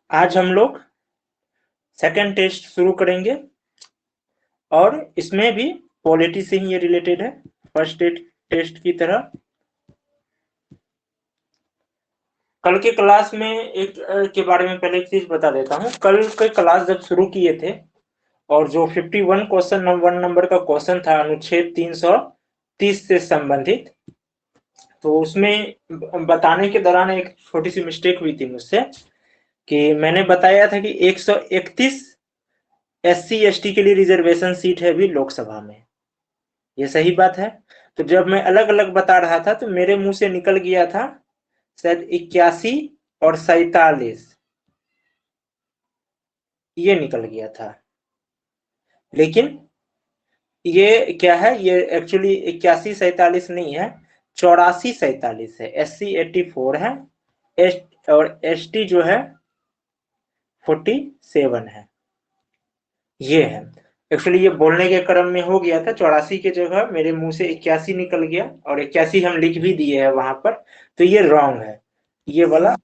आज हम लोग सेकंड टेस्ट शुरू करेंगे और इसमें भी पॉलिटी से ही ये रिलेटेड है फर्स्ट टेस्ट की तरह। कल के क्लास में एक के बारे में पहले एक चीज बता देता हूँ। कल के क्लास जब शुरू किए थे और जो 51 क्वेश्चन 1 नंबर का क्वेश्चन था अनुच्छेद 330 से संबंधित, तो उसमें बताने के दौरान एक छोटी सी मिस्टेक हुई थी मुझसे कि मैंने बताया था कि 131 SC ST के लिए रिजर्वेशन सीट है अभी लोकसभा में। ये सही बात है। तो जब मैं अलग अलग बता रहा था तो मेरे मुंह से निकल गया था शायद 81 और 47, ये निकल गया था। लेकिन ये क्या है, ये एक्चुअली 81-47 नहीं है, 84-47 है। SC 84 है और ST जो है 47 है। ये है एक्चुअली, ये बोलने के क्रम में हो गया था, 84 की जगह मेरे मुंह से 81 निकल गया और 81 हम लिख भी दिए है वहां पर, तो ये रॉन्ग है। ये वाला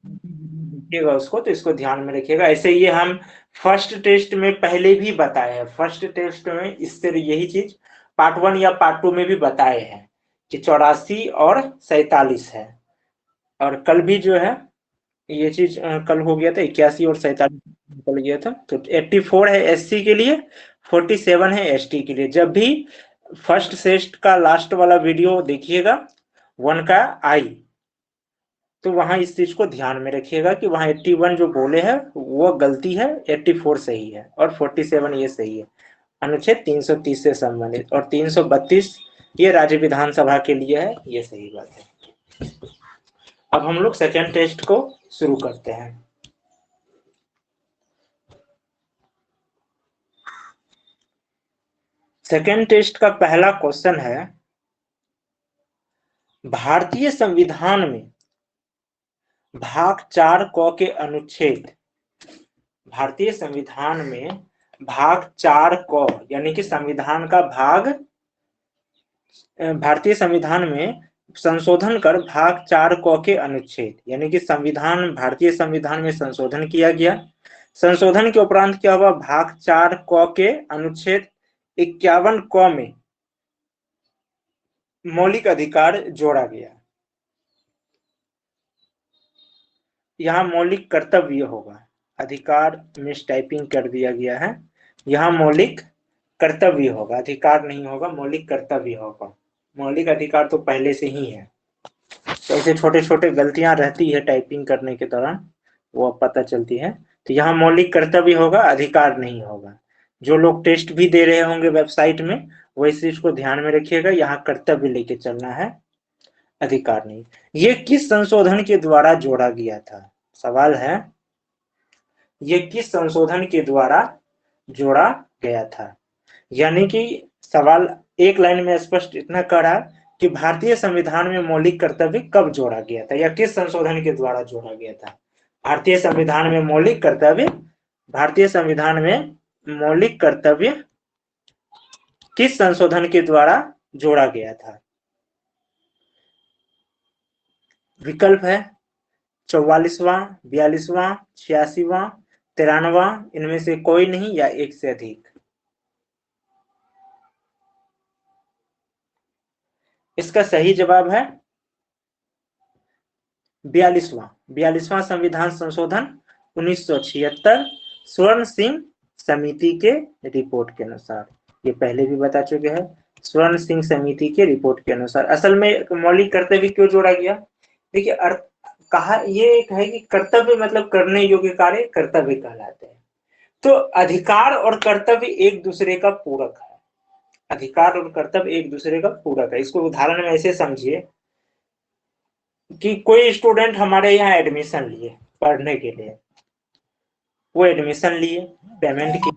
लिखिएगा उसको, तो इसको ध्यान में रखिएगा। ऐसे ये हम फर्स्ट टेस्ट में पहले भी बताए हैं, फर्स्ट टेस्ट में इससे यही चीज पार्ट 1 या पार्ट 2 में भी बताए हैं कि 84 और 47 है। और कल भी जो है ये चीज कल हो गया था, 81 और 47 निकल गया था। तो 84 है SC के लिए, 47 है ST के लिए। जब भी फर्स्ट सेस्ट का लास्ट वाला वीडियो देखिएगा 1 का आई, तो वहां इस चीज को ध्यान में रखिएगा कि वहां 81 जो बोले हैं वो गलती है, 84 सही है और 47 ये सही है अनुच्छेद 330 से संबंधित, और 332 ये राज्य विधानसभा के लिए है, ये सही बात है। अब हम लोग सेकेंड टेस्ट को शुरू करते हैं। सेकेंड टेस्ट का पहला क्वेश्चन है, भारतीय संविधान में भाग 4 क के अनुच्छेद, भारतीय संविधान में भाग 4 क यानी कि संविधान का भाग, भारतीय संविधान में संशोधन कर भाग 4 क के अनुच्छेद यानी कि संविधान, भारतीय संविधान में संशोधन किया गया। संशोधन के उपरांत क्या हुआ, भाग 4 क के अनुच्छेद 51 क में मौलिक अधिकार जोड़ा गया। यहाँ मौलिक कर्तव्य होगा, अधिकार मिस टाइपिंग कर दिया गया है, यहाँ मौलिक कर्तव्य होगा, अधिकार नहीं होगा, मौलिक कर्तव्य होगा। मौलिक अधिकार तो पहले से ही है, ऐसे छोटे छोटे गलतियां रहती है टाइपिंग करने के दौरान, वो पता चलती है। तो यहाँ मौलिक कर्तव्य होगा, अधिकार नहीं होगा। जो लोग टेस्ट भी दे रहे होंगे वेबसाइट में वो इस चीज को ध्यान में रखिएगा, यहाँ कर्तव्य लेके चलना है, अधिकार नहीं। ये किस संशोधन के द्वारा जोड़ा गया था, सवाल है ये किस संशोधन के द्वारा जोड़ा गया था। यानी कि सवाल एक लाइन में स्पष्ट इतना कह रहा है कि भारतीय संविधान में मौलिक कर्तव्य कब जोड़ा गया था या किस संशोधन के द्वारा जोड़ा गया था। भारतीय संविधान में मौलिक कर्तव्य, भारतीय संविधान में मौलिक कर्तव्य किस संशोधन के द्वारा जोड़ा गया था। विकल्प है 44वां, 42वां, 86वां, 93वां, इनमें से कोई नहीं या एक से अधिक। इसका सही जवाब है 42वां संविधान संशोधन 1976 स्वर्ण सिंह समिति के रिपोर्ट के अनुसार। ये पहले भी बता चुके हैं, स्वर्ण सिंह समिति के रिपोर्ट के अनुसार। असल में मौलिक कर्तव्य क्यों जोड़ा गया, देखिए अर्थ कहा ये एक है कि कर्तव्य मतलब करने योग्य कार्य कर्तव्य कहलाते हैं। तो अधिकार और कर्तव्य एक दूसरे का पूरक है, अधिकार और कर्तव्य एक दूसरे का पूरक है। इसको उदाहरण में ऐसे समझिए कि कोई स्टूडेंट हमारे यहाँ एडमिशन लिए पढ़ने के लिए, वो एडमिशन लिए, पेमेंट की,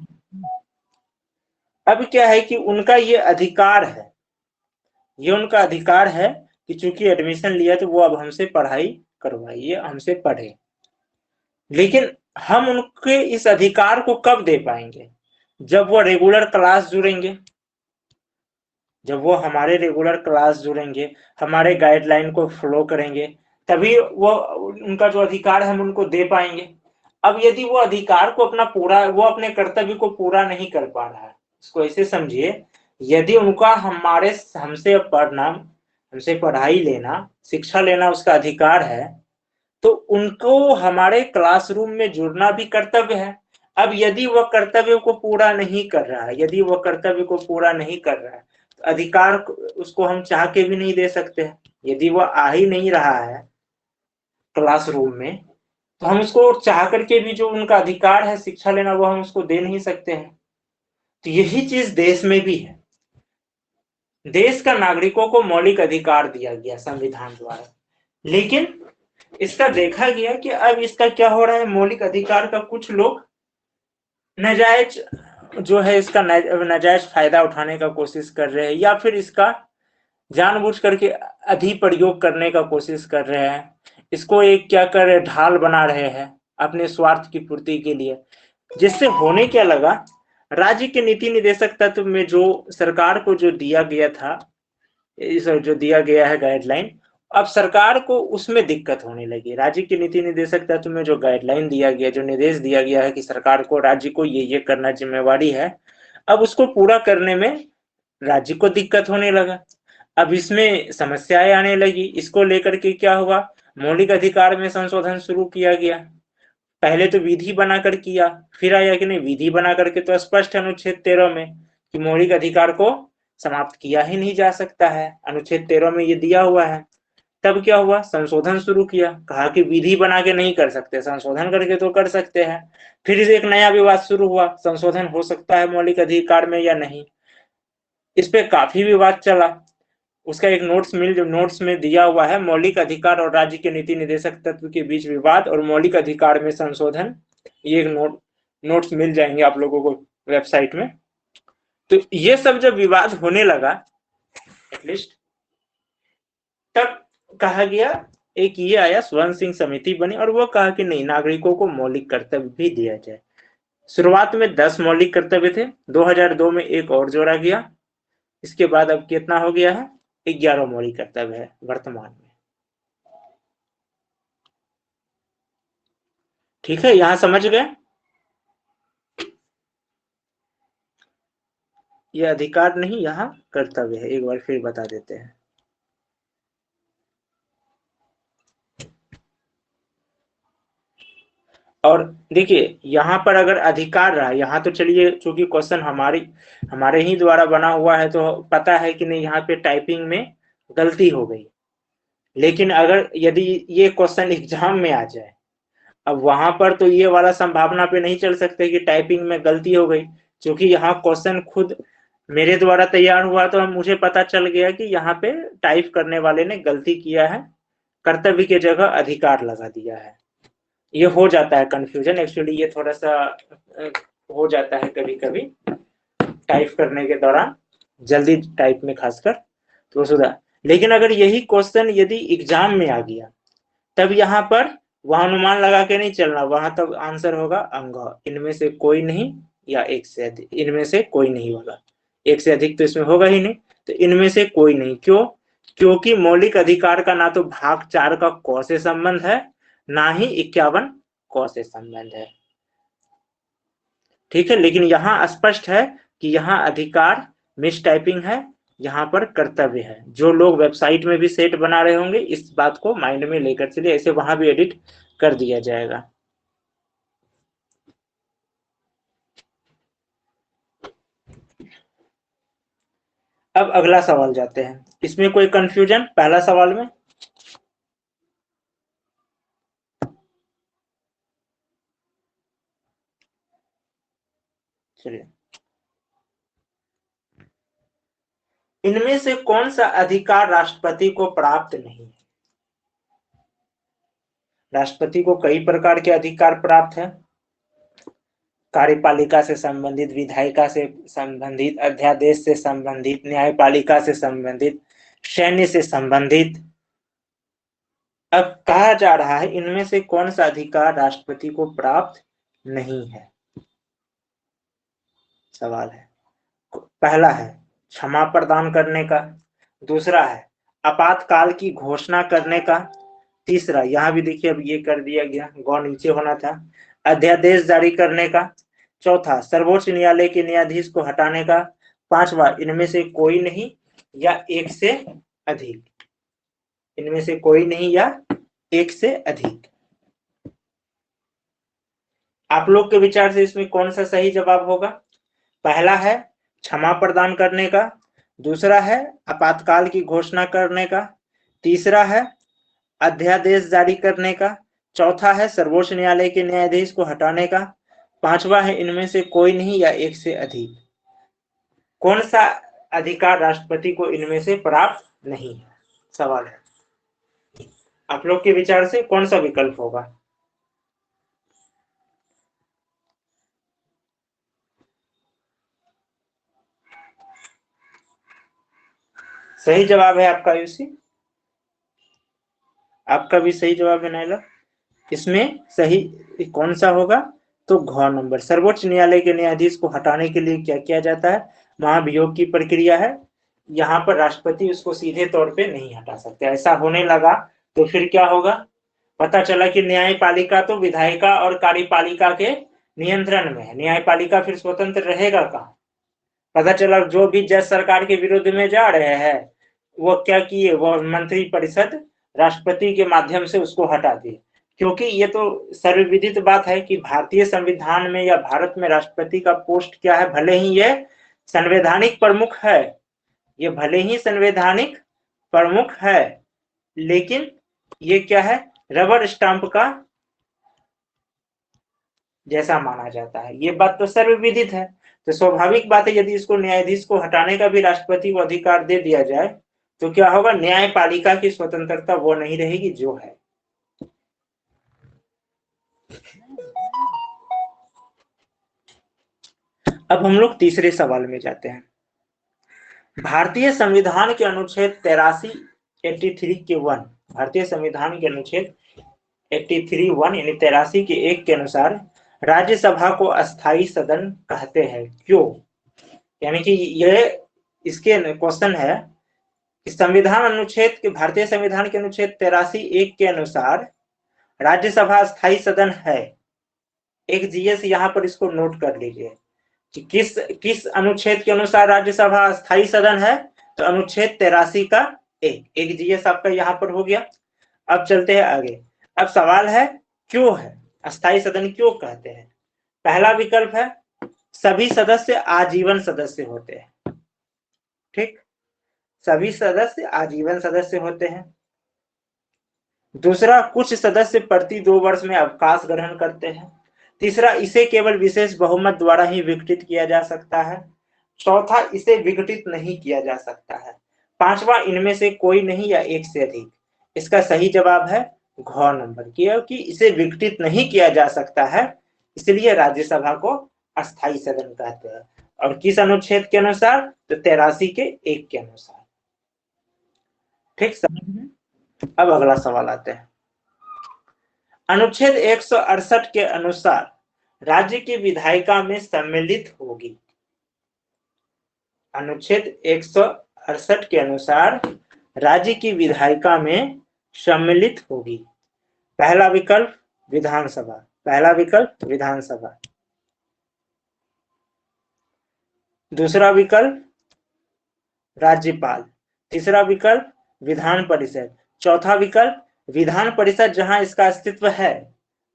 अब क्या है कि उनका ये अधिकार है, ये उनका अधिकार है कि चूंकि एडमिशन लिया तो वो अब हमसे पढ़ाई करवाइए, हमसे पढ़े। लेकिन हम उनके इस अधिकार को कब दे पाएंगे, जब वो रेगुलर क्लास जुड़ेंगे, जब वो हमारे रेगुलर क्लास जुड़ेंगे, हमारे गाइडलाइन को फॉलो करेंगे, तभी वो उनका जो अधिकार है हम उनको दे पाएंगे। अब यदि वो अधिकार को अपना पूरा, वो अपने कर्तव्य को पूरा नहीं कर पा रहा है, इसको ऐसे समझिए, यदि उनका हमारे हमसे पढ़ना, हमसे पढ़ाई लेना, शिक्षा लेना उसका अधिकार है, तो उनको हमारे क्लासरूम में जुड़ना भी कर्तव्य है। अब यदि वह कर्तव्य को पूरा नहीं कर रहा है, यदि वह कर्तव्य को पूरा नहीं कर रहा है, तो अधिकार उसको हम चाह के भी नहीं दे सकते हैं। यदि वह आ ही नहीं रहा है क्लासरूम में, तो हम उसको चाह करके भी जो उनका अधिकार है शिक्षा लेना, वो हम उसको दे नहीं सकते हैं। तो यही चीज देश में भी है। देश का नागरिकों को मौलिक अधिकार दिया गया संविधान द्वारा, लेकिन इसका देखा गया कि अब इसका क्या हो रहा है, मौलिक अधिकार का कुछ लोग नाजायज जो है इसका नाजायज फायदा उठाने का कोशिश कर रहे हैं, या फिर इसका जानबूझ करके अधिप्रयोग करने का कोशिश कर रहे हैं। इसको एक क्या कर रहे, ढाल बना रहे हैं अपने स्वार्थ की पूर्ति के लिए। जिससे होने क्या लगा, राज्य के नीति निदेशक तत्व में जो सरकार को जो दिया गया था, जो दिया गया है गाइडलाइन, अब सरकार को उसमें दिक्कत होने लगी। राज्य के नीति निदेशक तत्व में जो गाइडलाइन दिया गया, जो निर्देश दिया गया है कि सरकार को, राज्य को ये करना जिम्मेवारी है, अब उसको पूरा करने में राज्य को दिक्कत होने लगा। अब इसमें समस्याएं आने लगी। इसको लेकर के क्या हुआ, मौलिक अधिकार में संशोधन शुरू किया गया। पहले तो विधि बनाकर किया, फिर आया कि नहीं, विधि बना करके तो स्पष्ट है अनुच्छेद 13 में कि मौलिक अधिकार को समाप्त किया ही नहीं जा सकता है, अनुच्छेद 13 में ये दिया हुआ है। तब क्या हुआ, संशोधन शुरू किया, कहा कि विधि बना के नहीं कर सकते, संशोधन करके तो कर सकते हैं। फिर एक नया विवाद शुरू हुआ, संशोधन हो सकता है मौलिक अधिकार में या नहीं। इस पे काफी विवाद चला। उसका एक नोट्स में दिया हुआ है, मौलिक अधिकार और राज्य के नीति निदेशक तत्व के बीच विवाद और मौलिक अधिकार में संशोधन। ये एक नोट्स मिल जाएंगे आप लोगों को वेबसाइट में। तो ये सब जब विवाद होने लगा एटलीस्ट, तब कहा गया, एक ये आया, स्वर्ण सिंह समिति बनी और वो कहा कि नहीं, नागरिकों को मौलिक कर्तव्य भी दिया जाए। शुरुआत में 10 मौलिक कर्तव्य थे, 2002 में एक और जोड़ा गया। इसके बाद अब कितना हो गया है, 11 मौलिक कर्तव्य है वर्तमान में। ठीक है, यहां समझ गए। ये अधिकार नहीं, यहाँ कर्तव्य है। एक बार फिर बता देते हैं। और देखिए यहाँ पर अगर अधिकार रहा, यहाँ तो चलिए चूंकि क्वेश्चन हमारे ही द्वारा बना हुआ है तो पता है कि नहीं, यहाँ पे टाइपिंग में गलती हो गई। लेकिन अगर यदि ये क्वेश्चन एग्जाम में आ जाए, अब वहां पर तो ये वाला संभावना पे नहीं चल सकते कि टाइपिंग में गलती हो गई, क्योंकि यहाँ क्वेश्चन खुद मेरे द्वारा तैयार हुआ तो मुझे पता चल गया कि यहाँ पे टाइप करने वाले ने गलती किया है, कर्तव्य की जगह अधिकार लगा दिया है। ये हो जाता है कंफ्यूजन एक्चुअली, ये थोड़ा सा हो जाता है कभी कभी टाइप करने के दौरान, जल्दी टाइप में खासकर, तो सुधार। लेकिन अगर यही क्वेश्चन यदि एग्जाम में आ गया, तब यहाँ पर वह अनुमान लगा के नहीं चलना, वहां तब आंसर होगा अंग, इनमें से कोई नहीं, या एक से अधिक, इनमें से कोई नहीं होगा। एक से अधिक तो इसमें होगा ही नहीं, तो इनमें से कोई नहीं। क्यों? क्योंकि मौलिक अधिकार का ना तो भाग 4 का क से संबंध है, ना ही 51 क से संबंध है। ठीक है, लेकिन यहाँ स्पष्ट है कि यहाँ अधिकार मिस टाइपिंग है, यहाँ पर कर्तव्य है। जो लोग वेबसाइट में भी सेट बना रहे होंगे, इस बात को माइंड में लेकर चलिए, ऐसे वहां भी एडिट कर दिया जाएगा। अब अगला सवाल जाते हैं, इसमें कोई कंफ्यूजन पहला सवाल में? चलिए, इनमें से कौन सा अधिकार राष्ट्रपति को प्राप्त नहीं है? राष्ट्रपति को कई प्रकार के अधिकार प्राप्त है, कार्यपालिका से संबंधित, विधायिका से संबंधित, अध्यादेश से संबंधित, न्यायपालिका से संबंधित, सैन्य से संबंधित। अब कहा जा रहा है इनमें से कौन सा अधिकार राष्ट्रपति को प्राप्त नहीं है, सवाल है। पहला है क्षमा प्रदान करने का, दूसरा है आपातकाल की घोषणा करने का, तीसरा, यहां भी देखिए अब ये कर दिया गया, गौ नीचे होना था, अध्यादेश जारी करने का, चौथा सर्वोच्च न्यायालय के न्यायाधीश को हटाने का, पांचवा इनमें से कोई नहीं या एक से अधिक, इनमें से कोई नहीं या एक से अधिक। आप लोग के विचार से इसमें कौन सा सही जवाब होगा? पहला है क्षमा प्रदान करने का, दूसरा है आपातकाल की घोषणा करने का, तीसरा है अध्यादेश जारी करने का, चौथा है सर्वोच्च न्यायालय के न्यायाधीश को हटाने का, पांचवा है इनमें से कोई नहीं या एक से अधिक। कौन सा अधिकार राष्ट्रपति को इनमें से प्राप्त नहीं है? सवाल है आप लोग के विचार से कौन सा विकल्प होगा? सही जवाब है आपका आयुषी, आपका भी सही जवाब है नायला। इसमें सही कौन सा होगा? तो घ नंबर, सर्वोच्च न्यायालय के न्यायाधीश को हटाने के लिए क्या किया जाता है? महाभियोग की प्रक्रिया है। यहाँ पर राष्ट्रपति उसको सीधे तौर पे नहीं हटा सकते। ऐसा होने लगा तो फिर क्या होगा? पता चला कि न्यायपालिका तो विधायिका और कार्यपालिका के नियंत्रण में है, न्यायपालिका फिर स्वतंत्र रहेगा कहाँ? पता चला जो भी जज सरकार के विरुद्ध में जा रहे हैं वो क्या किए, वो मंत्री परिषद राष्ट्रपति के माध्यम से उसको हटा दिए। क्योंकि ये तो सर्वविदित बात है कि भारतीय संविधान में या भारत में राष्ट्रपति का पोस्ट क्या है, भले ही ये संवैधानिक प्रमुख है, ये भले ही संवैधानिक प्रमुख है, लेकिन ये क्या है, रबर स्टाम्प का जैसा माना जाता है। ये बात तो सर्वविदित है। तो स्वाभाविक बात है यदि इसको न्यायाधीश को हटाने का भी राष्ट्रपति को अधिकार दे दिया जाए तो क्या होगा? न्यायपालिका की स्वतंत्रता वो नहीं रहेगी जो है। अब हम लोग तीसरे सवाल में जाते हैं। भारतीय संविधान के अनुच्छेद 83 83 के 1, भारतीय संविधान के अनुच्छेद 83(1) यानी 83 के 1 के अनुसार राज्यसभा को अस्थायी सदन कहते हैं। क्यों? यानी कि ये इसके क्वेश्चन है कि संविधान अनुच्छेद के, भारतीय संविधान के अनुच्छेद 83(1) के अनुसार राज्यसभा अस्थायी सदन है। एक जीएस यहाँ पर इसको नोट कर लीजिए कि किस अनुच्छेद के अनुसार राज्यसभा अस्थायी सदन है? तो अनुच्छेद 83 का 1। एक जीएस आपका यहाँ पर हो गया। अब चलते हैं आगे। अब सवाल है क्यों है, अस्थायी सदन क्यों कहते हैं? पहला विकल्प है सभी सदस्य आजीवन सदस्य होते हैं। ठीक, सभी सदस्य आजीवन सदस्य होते हैं। दूसरा, कुछ सदस्य प्रति 2 वर्ष में अवकाश ग्रहण करते हैं। तीसरा, इसे केवल विशेष बहुमत द्वारा ही विघटित किया जा सकता है। चौथा, इसे विघटित नहीं किया जा सकता है। पांचवा, इनमें से कोई नहीं या एक से अधिक। इसका सही जवाब है घ नंबर, क्योंकि इसे विघटित नहीं किया जा सकता है, इसलिए राज्यसभा को अस्थायी सदन कहते हैं। और किस अनुच्छेद के अनुसार? तो 83 के 1 के अनुसार। ठीक, समझ में? अब अगला सवाल आते हैं। अनुच्छेद 168 के अनुसार राज्य की विधायिका में सम्मिलित होगी। अनुच्छेद 168 के अनुसार राज्य की विधायिका में सम्मिलित होगी। पहला विकल्प विधानसभा, पहला विकल्प विधानसभा। दूसरा विकल्प राज्यपाल, तीसरा विकल्प विधान परिषद, चौथा विकल्प विधान परिषद जहां इसका अस्तित्व है,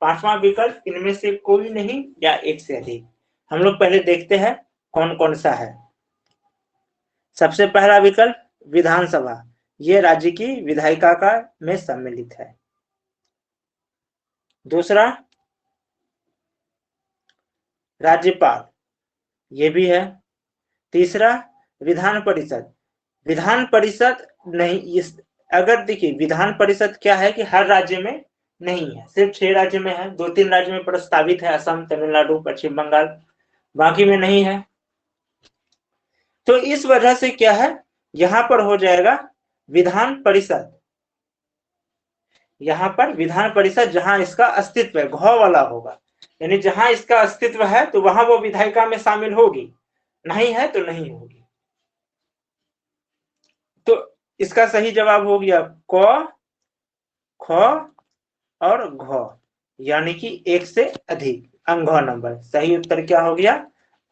पांचवा विकल्प इनमें से कोई नहीं या एक से अधिक। हम लोग पहले देखते हैं कौन कौन सा है। सबसे पहला विकल्प विधानसभा, ये राज्य की विधायिका का में सम्मिलित है। दूसरा राज्यपाल, ये भी है। तीसरा विधान परिषद, विधान परिषद नहीं, इस अगर देखिए विधान परिषद क्या है कि हर राज्य में नहीं है, सिर्फ 6 राज्य में है, 2-3 राज्य में प्रस्तावित है, असम, तमिलनाडु, पश्चिम बंगाल, बाकी में नहीं है। तो इस वजह से क्या है, यहां पर हो जाएगा विधान परिषद। यहां पर विधान परिषद जहां इसका अस्तित्व है, घ वाला होगा, यानी जहां इसका अस्तित्व है तो वहां वो विधायिका में शामिल होगी, नहीं है तो नहीं होगी। तो इसका सही जवाब हो गया क, ख और घ। यानी कि एक से अधिक। अंघ नंबर, सही उत्तर क्या हो गया?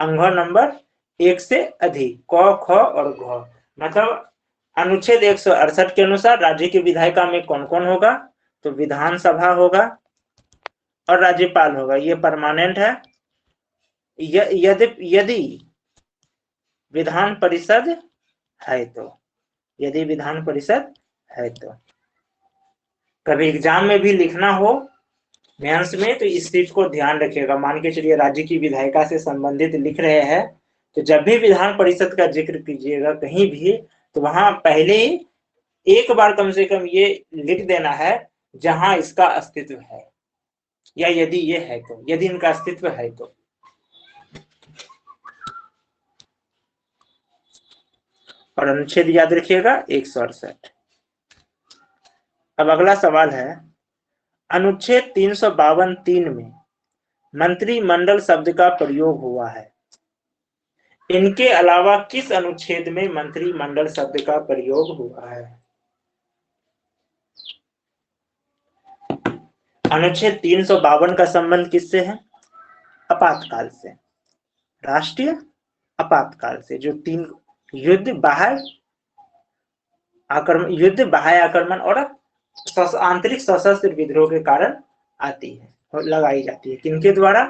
अंघ नंबर एक से अधिक। क, ख और घ। मतलब अनुच्छेद 168 के अनुसार राज्य की विधायिका में कौन कौन होगा? तो विधानसभा होगा और राज्यपाल होगा, ये परमानेंट है। यदि विधान परिषद है तो, यदि विधान परिषद है तो। कभी एग्जाम में भी लिखना हो मेंस में तो इस चीज को ध्यान रखिएगा। मान के चलिए राज्य की विधायिका से संबंधित लिख रहे हैं, तो जब भी विधान परिषद का जिक्र कीजिएगा कहीं भी, तो वहां पहले ही एक बार कम से कम ये लिख देना है जहां इसका अस्तित्व है, या यदि ये है तो, यदि इनका अस्तित्व है तो। और अनुच्छेद याद रखिएगा 168। अब अगला सवाल है, अनुच्छेद 352(3) में मंत्रिमंडल शब्द का प्रयोग हुआ है। इनके अलावा किस अनुच्छेद में मंत्रिमंडल शब्द का प्रयोग हुआ है? अनुच्छेद 352 का संबंध किससे है? आपातकाल से, राष्ट्रीय आपातकाल से, जो तीन युद्ध, बाह्य आक्रमण और आंतरिक सशस्त्र विद्रोह के कारण आती है और लगाई जाती है। किनके द्वारा?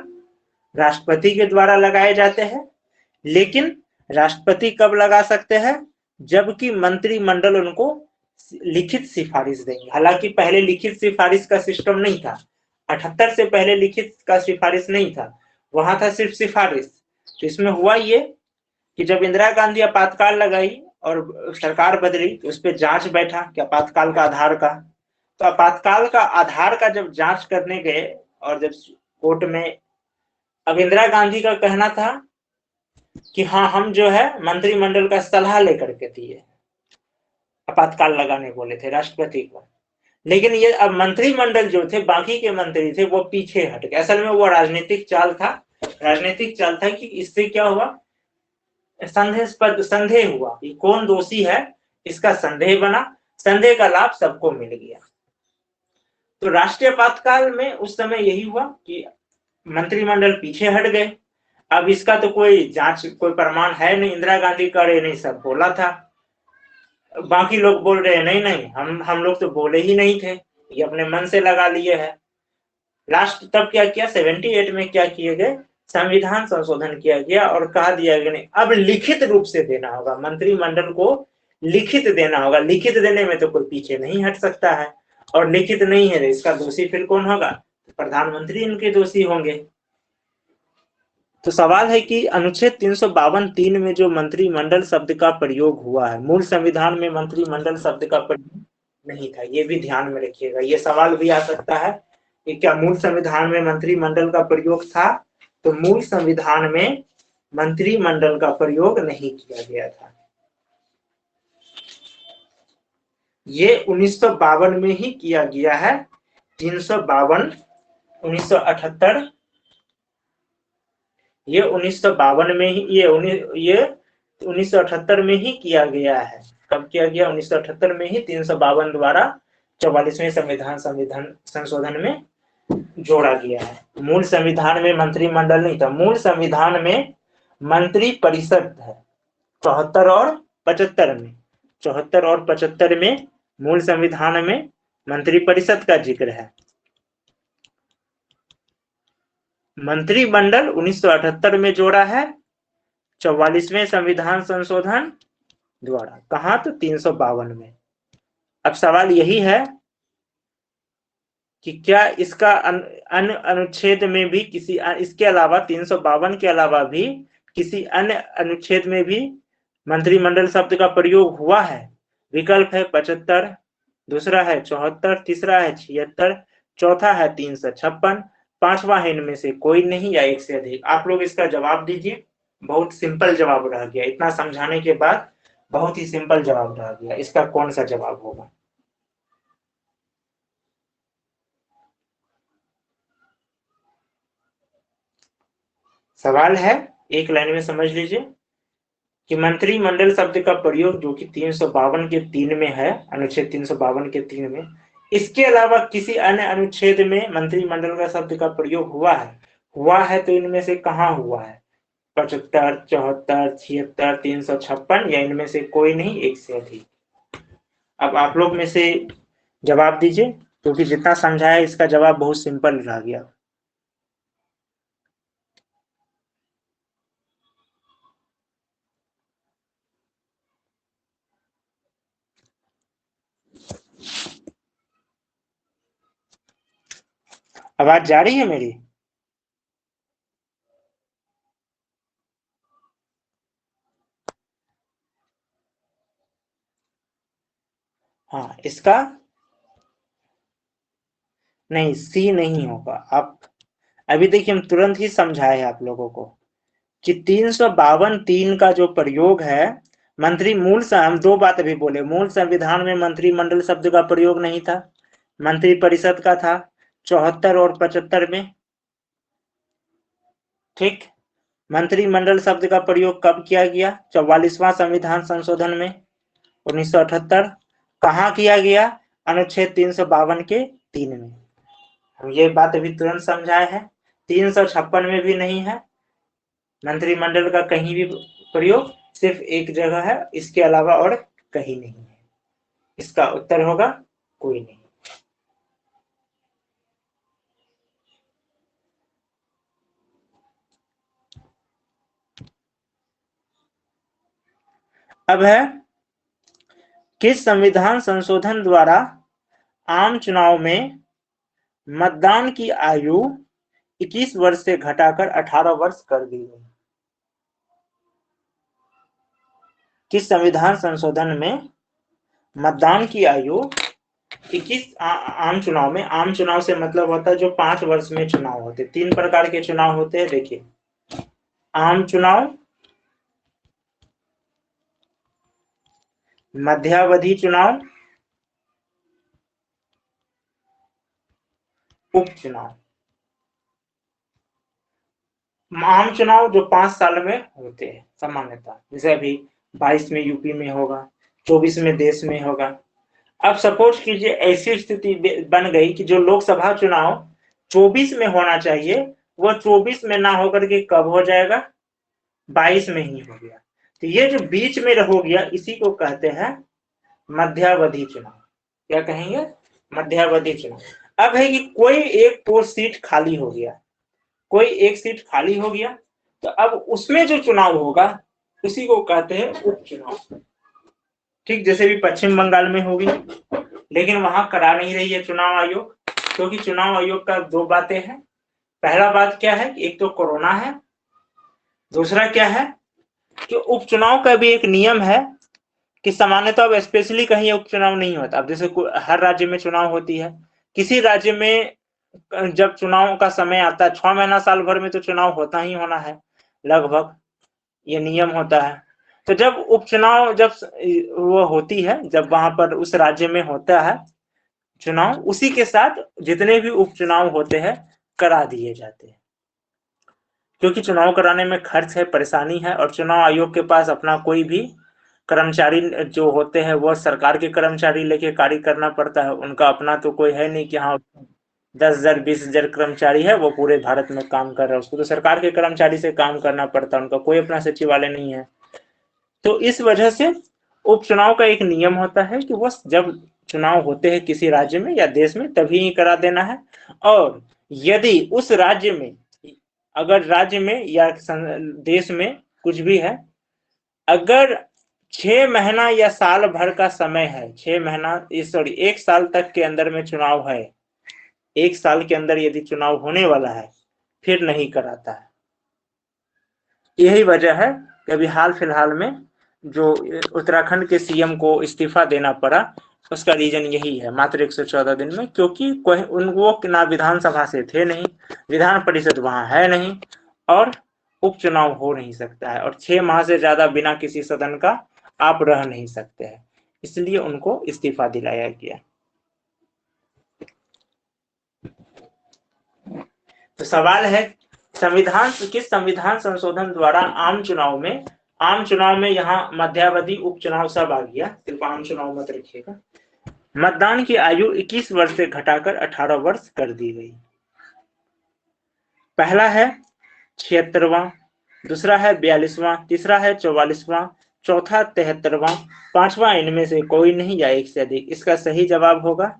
राष्ट्रपति के द्वारा लगाए जाते हैं। लेकिन राष्ट्रपति कब लगा सकते हैं? जबकि मंत्रिमंडल उनको लिखित सिफारिश देंगे। हालांकि पहले लिखित सिफारिश का सिस्टम नहीं था, 78 से पहले लिखित का सिफारिश नहीं था, वहां था सिर्फ सिफारिश। तो इसमें हुआ ये कि जब इंदिरा गांधी आपातकाल लगाई और सरकार बदली, तो उस पर जांच बैठा कि आपातकाल का आधार का, तो आपातकाल का आधार का जब जांच करने गए और जब कोर्ट में, अब इंदिरा गांधी का कहना था कि हाँ हम जो है मंत्रिमंडल का सलाह लेकर के दिए, आपातकाल लगाने बोले थे राष्ट्रपति को। लेकिन ये अब मंत्रिमंडल जो थे, बाकी के मंत्री थे, वो पीछे हट गए। असल में वो राजनीतिक चाल था, राजनीतिक चाल था कि इससे क्या हुआ, संदेह हुआ कि कौन दोषी है, इसका संदेह बना, संदेह का लाभ सबको मिल गया। तो राष्ट्रीय आपातकाल में उस समय यही हुआ कि मंत्रिमंडल पीछे हट गए। अब इसका तो कोई जांच, कोई प्रमाण है नहीं, इंदिरा गांधी करे नहीं, सब बोला था। बाकी लोग बोल रहे हैं नहीं नहीं, हम लोग तो बोले ही नहीं थे, ये अपने मन से लगा लिए है। लास्ट तब क्या किया, 78 में क्या किए गए, संविधान संशोधन किया गया और कहा दिया गया नहीं, अब लिखित रूप से देना होगा, मंत्रिमंडल को लिखित देना होगा। लिखित देने में तो कोई पीछे नहीं हट सकता है, और लिखित नहीं है, इसका दोषी फिर कौन होगा? प्रधानमंत्री इनके दोषी होंगे। तो सवाल है कि अनुच्छेद 352(3) में जो मंत्रिमंडल शब्द का प्रयोग हुआ है, मूल संविधान में मंत्रिमंडल शब्द का प्रयोग नहीं था, ये भी ध्यान में रखिएगा। ये सवाल भी आ सकता है कि क्या मूल संविधान में मंत्रिमंडल का प्रयोग था? तो मूल संविधान में मंत्रिमंडल का प्रयोग नहीं किया गया था। ये 1952 में ही किया गया है। 352, 1978, ये 1952 में ही, ये 1978 में ही किया गया है। कब किया गया? 1978 में ही 352 द्वारा 44वें संविधान संशोधन में जोड़ा गया है। मूल संविधान में मंत्रिमंडल नहीं था, मूल संविधान में मंत्री परिषद है। 74 और 75 में, 74 और 75 में मूल संविधान में मंत्री परिषद का जिक्र है। मंत्रिमंडल 1978 में जोड़ा है 44वें संविधान संशोधन द्वारा। कहा? तो 352 में। अब सवाल यही है कि क्या इसका अन्य अनुच्छेद में भी किसी, इसके अलावा 352 के अलावा भी किसी अन्य अनुच्छेद में भी मंत्रिमंडल शब्द का प्रयोग हुआ है? विकल्प है 75, दूसरा है 74, तीसरा है 76, चौथा है 356, पांचवा है इनमें से कोई नहीं या एक से अधिक। आप लोग इसका जवाब दीजिए। बहुत सिंपल जवाब रह गया, इतना समझाने के बाद बहुत ही सिंपल जवाब रह गया। इसका कौन सा जवाब होगा? सवाल है, एक लाइन में समझ लीजिए कि मंत्रिमंडल शब्द का प्रयोग जो कि 352 के 3 में है, अनुच्छेद 352 के 3 में, इसके अलावा किसी अन्य अनुच्छेद में मंत्रिमंडल का शब्द का प्रयोग हुआ है तो इनमें से कहाँ हुआ है? 75, 74, 76, 356 या इनमें से कोई नहीं, एक से अधिक। अब आप लोग में से जवाब दीजिए, क्योंकि जितना समझाया इसका जवाब बहुत सिंपल रह गया। आवाज जा रही है मेरी? हाँ, इसका नहीं, सी नहीं होगा। आप अभी देखिए, हम तुरंत ही समझाए आप लोगों को कि 352(3) का जो प्रयोग है, हम दो बात अभी बोले। मूल संविधान में मंत्रिमंडल शब्द का प्रयोग नहीं था, मंत्रिपरिषद का था 74 और 75 में। ठीक, मंत्रिमंडल शब्द का प्रयोग कब किया गया? 44वां संविधान संशोधन में 1978। कहाँ किया गया? अनुच्छेद 352 के 3 में। हम ये बात अभी तुरंत समझाए है। 356 में भी नहीं है मंत्रिमंडल का कहीं भी प्रयोग, सिर्फ एक जगह है, इसके अलावा और कहीं नहीं है। इसका उत्तर होगा कोई नहीं। अब है, किस संविधान संशोधन द्वारा आम चुनाव में मतदान की आयु 21 वर्ष से घटाकर 18 वर्ष कर दी गई? किस संविधान संशोधन में मतदान की आयु 21 आम चुनाव में, आम चुनाव से मतलब होता है जो 5 वर्ष में चुनाव होते, 3 प्रकार के चुनाव होते हैं। देखिए, आम चुनाव, मध्यावधि चुनाव, उपचुनाव। आम चुनाव जो 5 साल में होते हैं सामान्यतः, जैसे अभी 22 में यूपी में होगा, 24 में देश में होगा। अब सपोज कीजिए ऐसी स्थिति बन गई कि जो लोकसभा चुनाव 24 में होना चाहिए, वो 24 में ना होकर के कब हो जाएगा? 22 में ही हो गया। तो ये जो बीच में हो गया, इसी को कहते हैं मध्यावधि चुनाव। क्या कहेंगे? मध्यावधि चुनाव। अब है कि कोई एक पोस्ट सीट खाली हो गया, कोई एक सीट खाली हो गया, तो अब उसमें जो चुनाव होगा उसी को कहते हैं उपचुनाव। ठीक, जैसे भी पश्चिम बंगाल में होगी, लेकिन वहां करा नहीं रही है चुनाव आयोग, क्योंकि चुनाव आयोग का दो बातें हैं। पहला बात क्या है, एक तो कोरोना है, दूसरा क्या है कि उपचुनाव का भी एक नियम है कि सामान्यतः अब स्पेशली कहीं उपचुनाव नहीं होता। अब जैसे हर राज्य में चुनाव होती है, किसी राज्य में जब चुनाव का समय आता है, 6 महीना साल भर में तो चुनाव होता ही होना है लगभग, ये नियम होता है। तो जब उपचुनाव जब वो होती है, जब वहां पर उस राज्य में होता है चुनाव, उसी के साथ जितने भी उपचुनाव होते हैं करा दिए जाते हैं, क्योंकि चुनाव कराने में खर्च है, परेशानी है, और चुनाव आयोग के पास अपना कोई भी कर्मचारी जो होते हैं वो सरकार के कर्मचारी लेके कार्य करना पड़ता है। उनका अपना तो कोई है नहीं कि हाँ 10,000 20,000 कर्मचारी है, वो पूरे भारत में काम कर रहा है, उसको तो सरकार के कर्मचारी से काम करना पड़ता है, उनका कोई अपना सचिवालय नहीं है। तो इस वजह से उपचुनाव का एक नियम होता है कि वो जब चुनाव होते हैं किसी राज्य में या देश में तभी ही करा देना है। और यदि उस राज्य में, अगर राज्य में या देश में कुछ भी है, अगर 6 महीना या साल भर का समय है, 6 महीना सॉरी 1 साल तक के अंदर में चुनाव है, 1 साल के अंदर यदि चुनाव होने वाला है, फिर नहीं कराता है। यही वजह है कि अभी हाल फिलहाल में जो उत्तराखंड के सीएम को इस्तीफा देना पड़ा, उसका रीजन यही है, मात्र 114 दिन में, क्योंकि कोई उनको ना विधानसभा से थे नहीं, विधान परिषद वहां है नहीं, और उपचुनाव हो नहीं सकता है, और 6 माह से ज्यादा बिना किसी सदन का आप रह नहीं सकते हैं, इसलिए उनको इस्तीफा दिलाया गया। तो सवाल है, किस संविधान संशोधन द्वारा आम चुनाव में यहाँ मध्यावधि उपचुनाव सब आ गया, सिर्फ आम चुनाव मत रखिएगा, मतदान की आयु 21 वर्ष से घटाकर 18 वर्ष कर दी गई। पहला है 76वां, दूसरा है 42वां, तीसरा है 44वां, चौथा 73वां, पांचवा इनमें से कोई नहीं या एक से अधिक। इसका सही जवाब होगा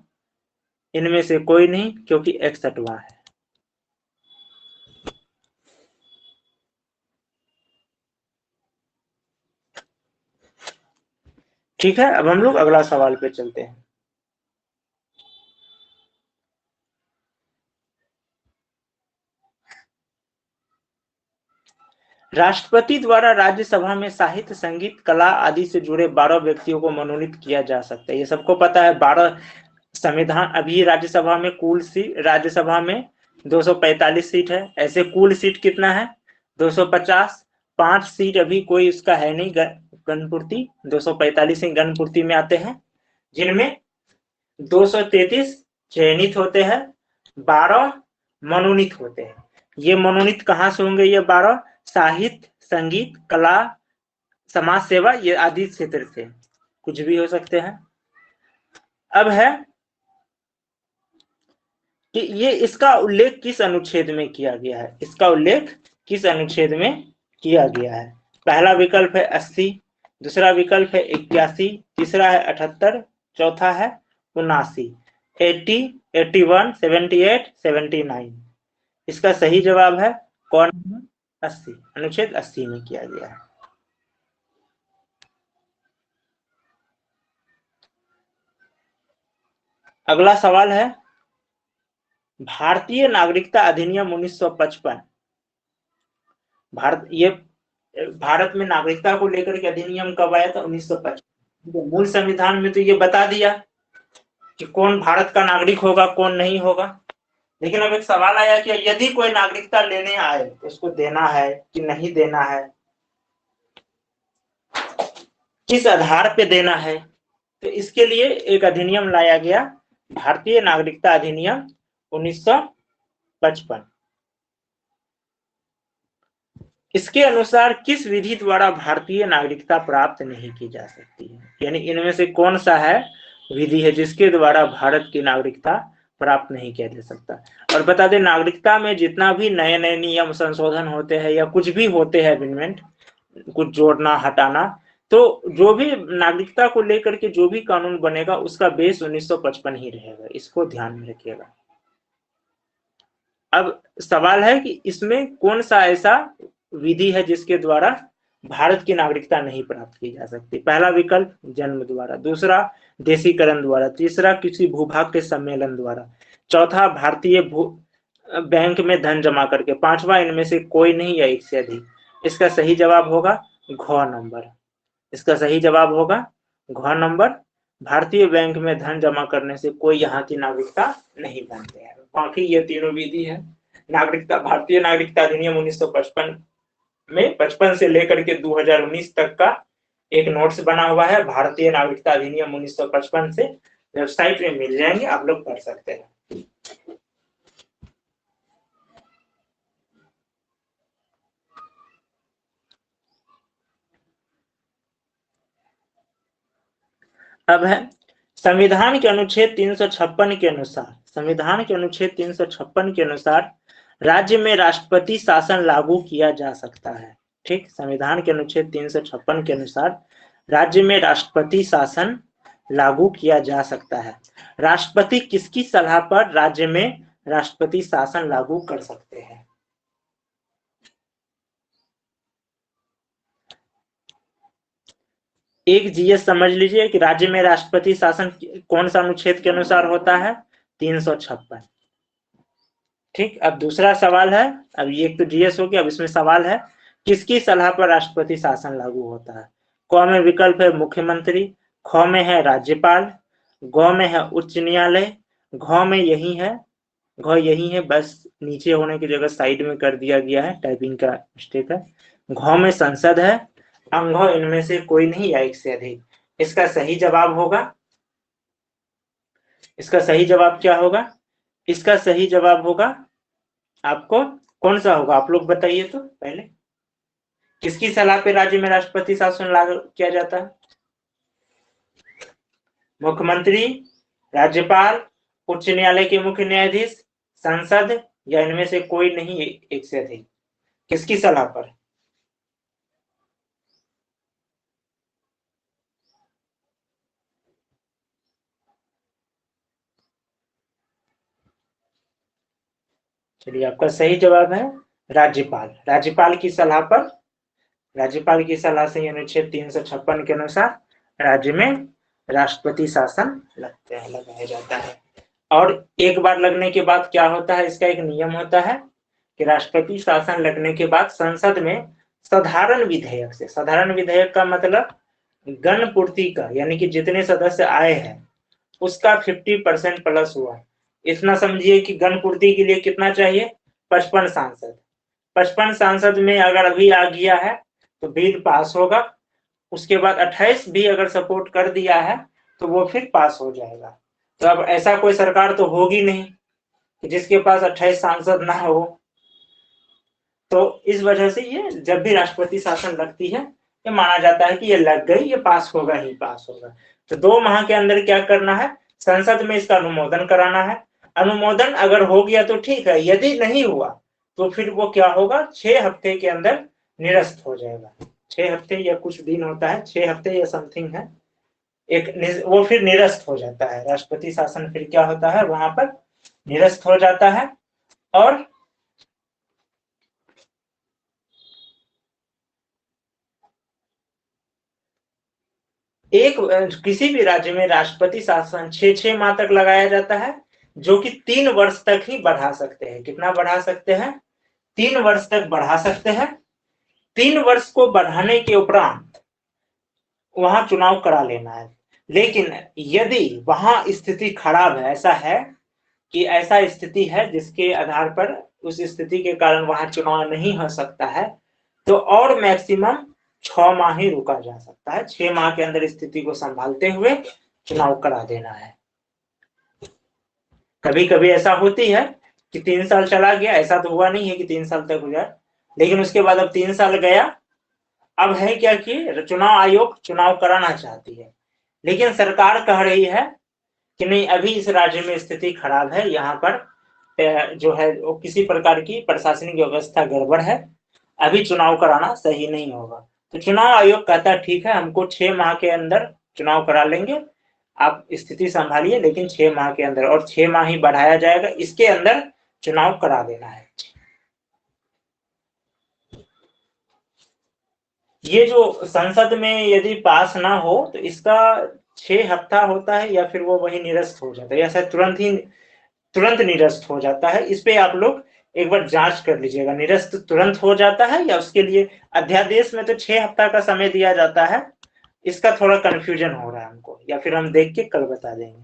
इनमें से कोई नहीं, क्योंकि 61वां है। ठीक है, अब हम लोग अगला सवाल पे चलते हैं। राष्ट्रपति द्वारा राज्यसभा में साहित्य, संगीत, कला आदि से जुड़े 12 व्यक्तियों को मनोनीत किया जा सकता है। ये सबको पता है। 12 संविधान अभी राज्यसभा में कुल सीट, राज्यसभा में 245 सीट है। ऐसे कुल सीट कितना है? 250। 5 सीट अभी कोई उसका है नहीं गणपूर्ति, 245 ही गणपूर्ति में आते हैं, जिनमें 233 चयनित होते हैं, 12 मनोनीत होते हैं। ये मनोनीत कहाँ से होंगे? ये 12 साहित्य, संगीत, कला, समाज सेवा, ये आदि क्षेत्र से कुछ भी हो सकते हैं। अब है कि ये इसका उल्लेख किस अनुच्छेद में किया गया है? इसका उल्लेख किस अनुच्छेद में किया गया है? पहला विकल्प है 80, दूसरा विकल्प है 81, तीसरा है 78, चौथा है 79। 80, 81, 78, 79। इसका सही जवाब है कौन? 80, अनुच्छेद 80 में किया गया है। अगला सवाल है भारतीय नागरिकता अधिनियम 1955। भारत में नागरिकता को लेकर के अधिनियम कब आया था? 1955। मूल संविधान में तो ये बता दिया कि कौन भारत का नागरिक होगा, कौन नहीं होगा। लेकिन अब एक सवाल आया कि यदि कोई नागरिकता लेने आए तो उसको देना है कि नहीं देना है, किस आधार पे देना है? तो इसके लिए एक अधिनियम लाया गया, भारतीय नागरिकता अधिनियम 1955। इसके अनुसार किस विधि द्वारा भारतीय नागरिकता प्राप्त नहीं की जा सकती है? यानी इनमें से कौन सा है विधि है जिसके द्वारा भारत की नागरिकता प्राप्त नहीं किया जा सकता? और बता दें, नागरिकता में जितना भी नए नए नियम संशोधन होते हैं या कुछ भी होते हैं अमेंडमेंट, कुछ जोड़ना हटाना, तो जो भी नागरिकता को लेकर के जो भी कानून बनेगा उसका बेस 1955 ही रहेगा। इसको ध्यान में रखिएगा। अब सवाल है कि इसमें कौन सा ऐसा विधि है जिसके द्वारा भारत की नागरिकता नहीं प्राप्त की जा सकती? पहला विकल्प जन्म द्वारा, दूसरा देशीकरण द्वारा, तीसरा किसी भूभाग के सम्मेलन द्वारा, चौथा भारतीय बैंक में धन जमा करके, पांचवा इनमें से कोई नहीं या एक से अधिक। इसका सही जवाब होगा घ नंबर। इसका सही जवाब होगा घ नंबर। भारतीय बैंक में धन जमा करने से कोई यहाँ की नागरिकता नहीं बनते हैं। बाकी ये तीनों विधि है। नागरिकता, भारतीय नागरिकता अधिनियम 1955 में 55 से लेकर के 2019 तक का एक नोट्स बना हुआ है, भारतीय नागरिकता अधिनियम 1955 से। वेबसाइट में मिल जाएंगे, आप लोग पढ़ सकते हैं। अब है संविधान के अनुच्छेद 356 के अनुसार, संविधान के अनुच्छेद 356 के अनुसार राज्य में राष्ट्रपति शासन लागू किया जा सकता है। ठीक, संविधान के अनुच्छेद 356 के अनुसार राज्य में राष्ट्रपति शासन लागू किया जा सकता है। राष्ट्रपति किसकी सलाह पर राज्य में राष्ट्रपति शासन लागू कर सकते हैं? एक जीएस समझ लीजिए कि राज्य में राष्ट्रपति शासन कौन सा अनुच्छेद के अनुसार होता है? 356। ठीक, अब दूसरा सवाल है, अब ये एक तो जीएस हो गया, अब इसमें सवाल है किसकी सलाह पर राष्ट्रपति शासन लागू होता है? क में विकल्प है मुख्यमंत्री, ख में है राज्यपाल, ग में है उच्च न्यायालय, घ में यही है, घ यही है, बस नीचे होने की जगह साइड में कर दिया गया है, टाइपिंग का मिस्टेक है। घ में संसद है, अंग इनमें से कोई नहीं या एक से अधिक। इसका सही जवाब होगा, इसका सही जवाब क्या होगा? इसका सही जवाब होगा आपको कौन सा होगा? आप लोग बताइए तो पहले, किसकी सलाह पे राज्य में राष्ट्रपति शासन लागू किया जाता है? मुख्यमंत्री, राज्यपाल, उच्च न्यायालय के मुख्य न्यायाधीश, संसद या इनमें से कोई नहीं, एक से अधिक? किसकी सलाह पर? चलिए, आपका सही जवाब है राज्यपाल। राज्यपाल की सलाह पर, राज्यपाल की सलाह से अनुच्छेद 356 के अनुसार राज्य में राष्ट्रपति शासन लगाया जाता है। और एक बार लगने के बाद क्या होता है, इसका एक नियम होता है कि राष्ट्रपति शासन लगने के बाद संसद में साधारण विधेयक से, साधारण विधेयक का मतलब गण पूर्ति का, यानी कि जितने सदस्य आए हैं उसका 50% प्लस हुआ। इतना समझिए कि गण पूर्ति के लिए कितना चाहिए, 55 सांसद। 55 सांसद में अगर अभी आ गया है तो बिल पास होगा। उसके बाद 28 भी अगर सपोर्ट कर दिया है तो वो फिर पास हो जाएगा। तो अब ऐसा कोई सरकार तो होगी नहीं कि जिसके पास 28 सांसद ना हो। तो इस वजह से ये जब भी राष्ट्रपति शासन लगती है, ये माना जाता है कि ये लग गई, ये पास होगा ही पास होगा। तो 2 माह के अंदर क्या करना है, संसद में इसका अनुमोदन कराना है। अनुमोदन अगर हो गया तो ठीक है, यदि नहीं हुआ तो फिर वो क्या होगा, 6 हफ्ते के अंदर निरस्त हो जाएगा। 6 हफ्ते या कुछ दिन होता है, 6 हफ्ते या समथिंग है, एक वो फिर निरस्त हो जाता है। राष्ट्रपति शासन फिर क्या होता है, वहां पर निरस्त हो जाता है। और एक किसी भी राज्य में राष्ट्रपति शासन 6-6 माह तक लगाया जाता है, जो कि 3 वर्ष तक ही बढ़ा सकते हैं। कितना बढ़ा सकते हैं, 3 वर्ष तक बढ़ा सकते हैं। 3 वर्ष को बढ़ाने के उपरांत वहां चुनाव करा लेना है। लेकिन यदि वहां स्थिति खराब है, ऐसा है कि ऐसा स्थिति है जिसके आधार पर उस स्थिति के कारण वहां चुनाव नहीं हो सकता है, तो और मैक्सिमम 6 माह ही रुका जा सकता है। 6 माह के अंदर स्थिति को संभालते हुए चुनाव करा देना है। कभी कभी ऐसा होती है कि 3 साल चला गया, ऐसा तो हुआ नहीं है कि 3 साल तक हो जाए, लेकिन उसके बाद अब 3 साल गया, अब है क्या कि चुनाव आयोग चुनाव कराना चाहती है, लेकिन सरकार कह रही है कि नहीं, अभी इस राज्य में स्थिति खराब है, यहाँ पर जो है वो किसी प्रकार की प्रशासनिक व्यवस्था गड़बड़ है, अभी चुनाव कराना सही नहीं होगा। तो चुनाव आयोग कहता है ठीक है, हमको 6 माह के अंदर चुनाव करा लेंगे, आप स्थिति संभालिए, लेकिन 6 माह के अंदर, और 6 माह ही बढ़ाया जाएगा, इसके अंदर चुनाव करा देना है। ये जो संसद में यदि पास ना हो तो इसका 6 हफ्ता होता है, या फिर वो वही निरस्त हो जाता है, या शायद तुरंत निरस्त हो जाता है। इस पे आप लोग एक बार जांच कर लीजिएगा, निरस्त तुरंत हो जाता है या उसके लिए अध्यादेश में तो 6 हफ्ता का समय दिया जाता है। इसका थोड़ा कंफ्यूजन हो रहा है हमको, या फिर हम देख के कल बता देंगे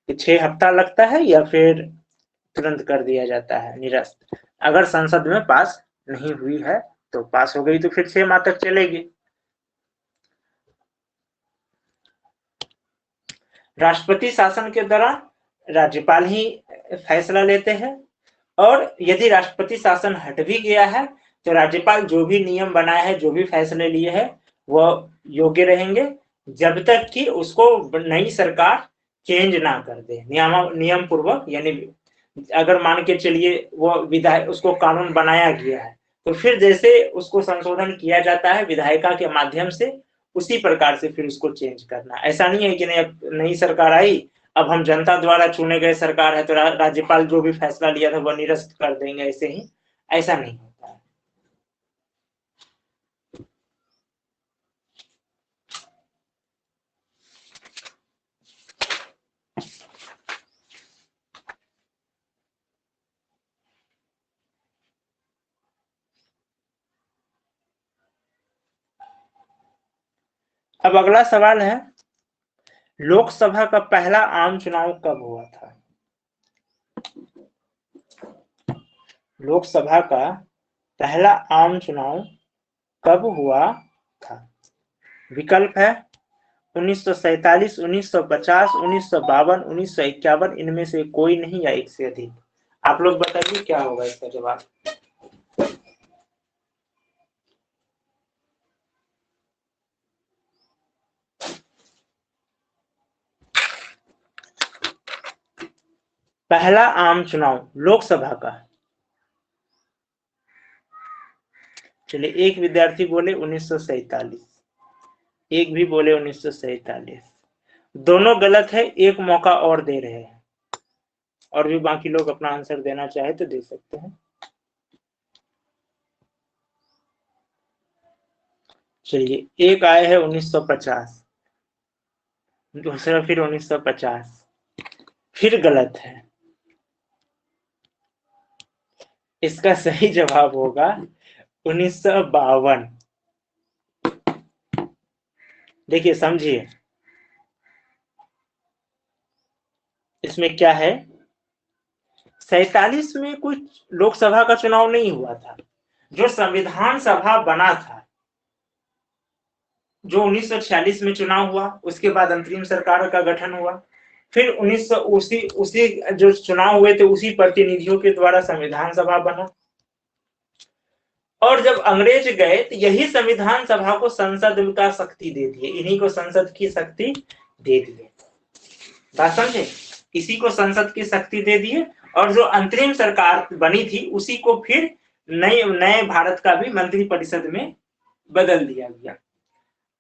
कि 6 हफ्ता लगता है या फिर तुरंत कर दिया जाता है निरस्त। अगर संसद में पास नहीं हुई है तो पास हो गई तो फिर 6 माह तक चलेगी। राष्ट्रपति शासन के दौरान राज्यपाल ही फैसला लेते हैं, और यदि राष्ट्रपति शासन हट भी गया है तो राज्यपाल जो भी नियम बनाया है, जो भी फैसले लिए हैं, वह योग्य रहेंगे, जब तक कि उसको नई सरकार चेंज ना कर दे नियम पूर्वक। यानी अगर मान के चलिए वो विधायक, उसको कानून बनाया गया है, तो फिर जैसे उसको संशोधन किया जाता है विधायिका के माध्यम से, उसी प्रकार से फिर उसको चेंज करना। ऐसा नहीं है कि नई सरकार आई, अब हम जनता द्वारा चुने गए सरकार है तो राज्यपाल जो भी फैसला लिया था वह निरस्त कर देंगे, ऐसे ही ऐसा नहीं होता है। अब अगला सवाल है, लोकसभा का पहला आम चुनाव कब हुआ था? लोकसभा का पहला आम चुनाव कब हुआ था? विकल्प है 1947, 1950, 1952, 1951, इनमें से कोई नहीं या एक से अधिक। आप लोग बताइए क्या होगा इसका जवाब। पहला आम चुनाव लोकसभा का, चलिए एक विद्यार्थी बोले 1947, एक भी बोले 1947, दोनों गलत है, एक मौका और दे रहे हैं, और भी बाकी लोग अपना आंसर देना चाहे तो दे सकते हैं। चलिए एक आए है 1950, दूसरा फिर 1950, फिर गलत है। इसका सही जवाब होगा 1952। देखिए समझिए, इसमें क्या है, 47 में कुछ लोकसभा का चुनाव नहीं हुआ था, जो संविधान सभा बना था, जो 1946 में चुनाव हुआ, उसके बाद अंतरिम सरकार का गठन हुआ, फिर 1900 उसी जो चुनाव हुए थे उसी प्रतिनिधियों के द्वारा संविधान सभा बना, और जब अंग्रेज गए तो यही संविधान सभा को संसद का शक्ति दे दिए, इन्हीं को संसद की शक्ति दे दिए। बात समझे, इसी को संसद की शक्ति दे दिए, और जो अंतरिम सरकार बनी थी उसी को फिर नए भारत का भी मंत्रिपरिषद में बदल दिया गया।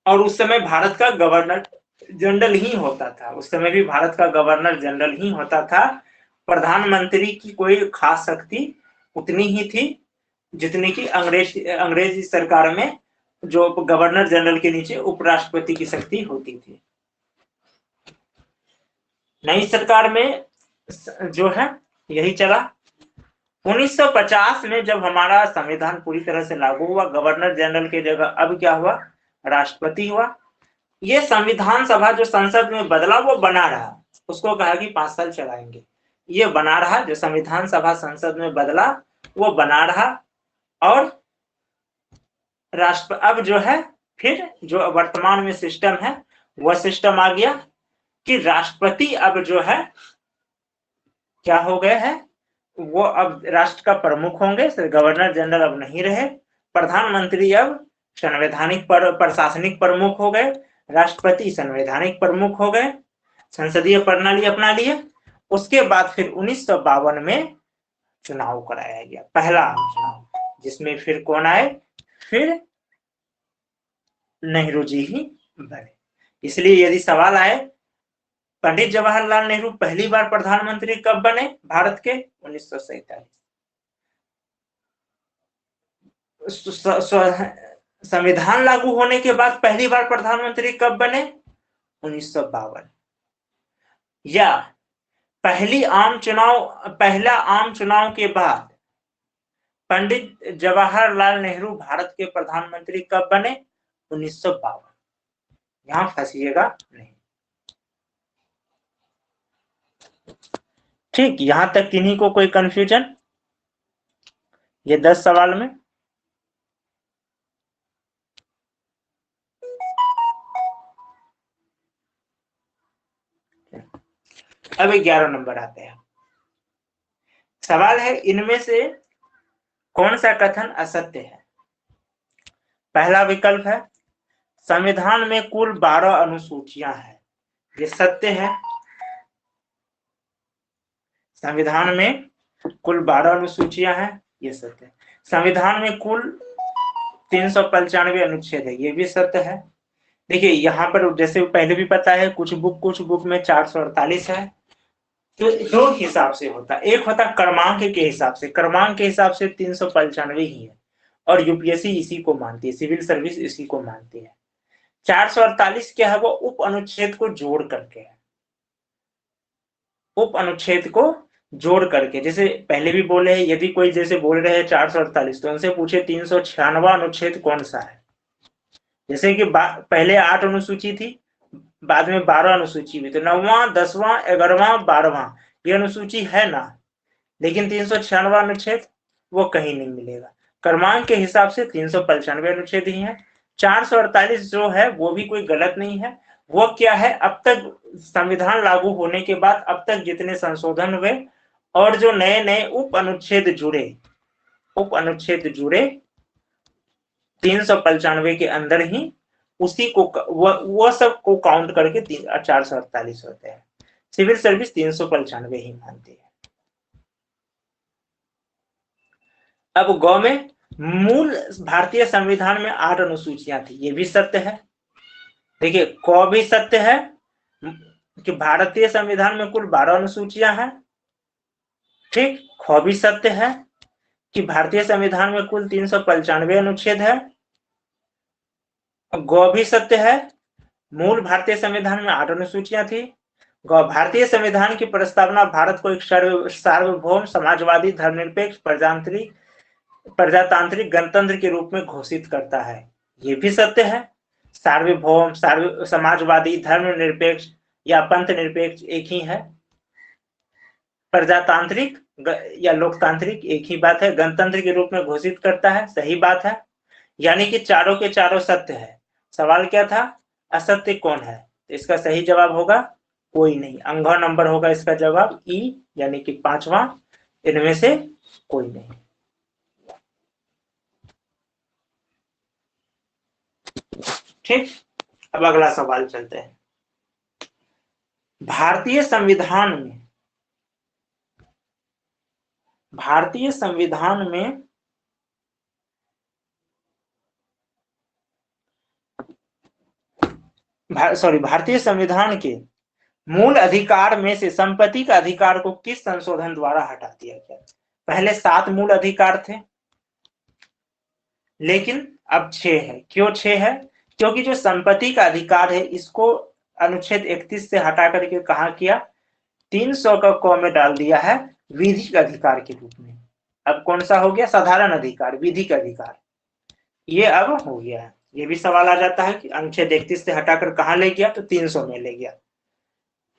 और उस समय भारत का गवर्नर जनरल ही होता था, उस समय भी भारत का गवर्नर जनरल ही होता था। प्रधानमंत्री की कोई खास शक्ति उतनी ही थी जितनी की अंग्रेजी सरकार में जो गवर्नर जनरल के नीचे उपराष्ट्रपति की शक्ति होती थी। नई सरकार में जो है यही चला। 1950 में जब हमारा संविधान पूरी तरह से लागू हुआ, गवर्नर जनरल की जगह अब क्या हुआ, राष्ट्रपति हुआ। ये संविधान सभा जो संसद में बदला वो बना रहा, उसको कहा कि 5 साल चलाएंगे, ये बना रहा, जो संविधान सभा संसद में बदला वो बना रहा। और राष्ट्र अब जो है फिर जो वर्तमान में सिस्टम है वह सिस्टम आ गया कि राष्ट्रपति अब जो है क्या हो गए हैं, वो अब राष्ट्र का प्रमुख होंगे, गवर्नर जनरल अब नहीं रहे। प्रधानमंत्री अब संवैधानिक प्रशासनिक प्रमुख हो गए, राष्ट्रपति संवैधानिक प्रमुख हो गए, संसदीय प्रणाली अपना लिए। उसके बाद फिर 1952 में चुनाव कराया गया, पहला आम चुनाव, जिसमें फिर कौन आए, फिर नेहरू जी ही बने। इसलिए यदि सवाल आए पंडित जवाहरलाल नेहरू पहली बार प्रधानमंत्री कब बने भारत के, 1947। संविधान लागू होने के बाद पहली बार प्रधानमंत्री कब बने, 1952। या पहला आम चुनाव के बाद पंडित जवाहरलाल नेहरू भारत के प्रधानमंत्री कब बने, 1952। यहां फंसिएगा नहीं, ठीक। यहां तक किन्हीं को कोई कंफ्यूजन, ये 10 सवाल में। अब 11 नंबर आते हैं। सवाल है इनमें से कौन सा कथन असत्य है। पहला विकल्प है संविधान में कुल 12 अनुसूचियां हैं, ये सत्य है। संविधान में कुल 12 अनुसूचियां हैं, ये सत्य है। संविधान में कुल 395 अनुच्छेद है, ये भी सत्य है। देखिए यहाँ पर जैसे पहले भी पता है, कुछ बुक में 448 है। तो दो हिसाब से होता है, एक होता क्रमांक के हिसाब से, क्रमांक के हिसाब से 395 ही है, और यूपीएससी इसी को मानती है, सिविल सर्विस इसी को मानती है। 448 क्या है, वो उप अनुच्छेद को जोड़ करके है, उप अनुच्छेद को जोड़ करके। जैसे पहले भी बोले हैं, यदि कोई जैसे बोल रहे हैं 448 तो उनसे पूछे 396 अनुच्छेद कौन सा है। जैसे कि पहले 8 अनुसूची थी, बाद में 12 अनुसूची हुई, तो 9वां 10वां 11वां 12वां ये अनुसूची है ना, लेकिन 396 अनुच्छेद वो कहीं नहीं मिलेगा। क्रमांक के हिसाब से 395 अनुच्छेद ही है। 448 जो है वो भी कोई गलत नहीं है। वो क्या है, अब तक संविधान लागू होने के बाद अब तक जितने संशोधन हुए और जो नए नए उप अनुच्छेद जुड़े 395 के अंदर ही, उसी को वो सब को काउंट करके 448 होते हैं। सिविल सर्विस 395 ही मानती है। अब गौ में मूल भारतीय संविधान में 8 अनुसूचियां थी, ये भी सत्य है। देखिए क भी सत्य है कि भारतीय संविधान में कुल 12 अनुसूचियां हैं। ठीक, ख भी सत्य है कि भारतीय संविधान में कुल 395 अनुच्छेद है। ग भी सत्य है, मूल भारतीय संविधान में 8 अनुसूचियां थी। ग भारतीय संविधान की प्रस्तावना भारत को एक सार्वभौम समाजवादी धर्मनिरपेक्ष प्रजातांत्रिक गणतंत्र के रूप में घोषित करता है, ये भी सत्य है। सार्वभौम, समाजवादी, धर्मनिरपेक्ष या पंथ निरपेक्ष एक ही है। प्रजातांत्रिक या लोकतांत्रिक एक ही बात है। गणतंत्र के रूप में घोषित करता है, सही बात है। यानी कि चारों के चारों सत्य है। सवाल क्या था, असत्य कौन है? तो इसका सही जवाब होगा कोई नहीं। अंगह नंबर होगा इसका जवाब ई, यानी कि 5वां, इनमें से कोई नहीं। ठीक, अब अगला सवाल चलते हैं। भारतीय संविधान में भारतीय संविधान के मूल अधिकार में से संपत्ति का अधिकार को किस संशोधन द्वारा हटा दिया गया? पहले 7 मूल अधिकार थे, लेकिन अब 6 है। क्यों 6 है? क्योंकि जो संपत्ति का अधिकार है इसको अनुच्छेद 31 से हटा करके कहा किया, 300 का क में डाल दिया है विधिक अधिकार के रूप में। अब कौन सा हो गया? साधारण अधिकार, विधिक अधिकार, ये अब हो गया है। ये भी सवाल आ जाता है कि अनुच्छेद 31 से हटाकर कहां ले गया? तो 300 में ले गया।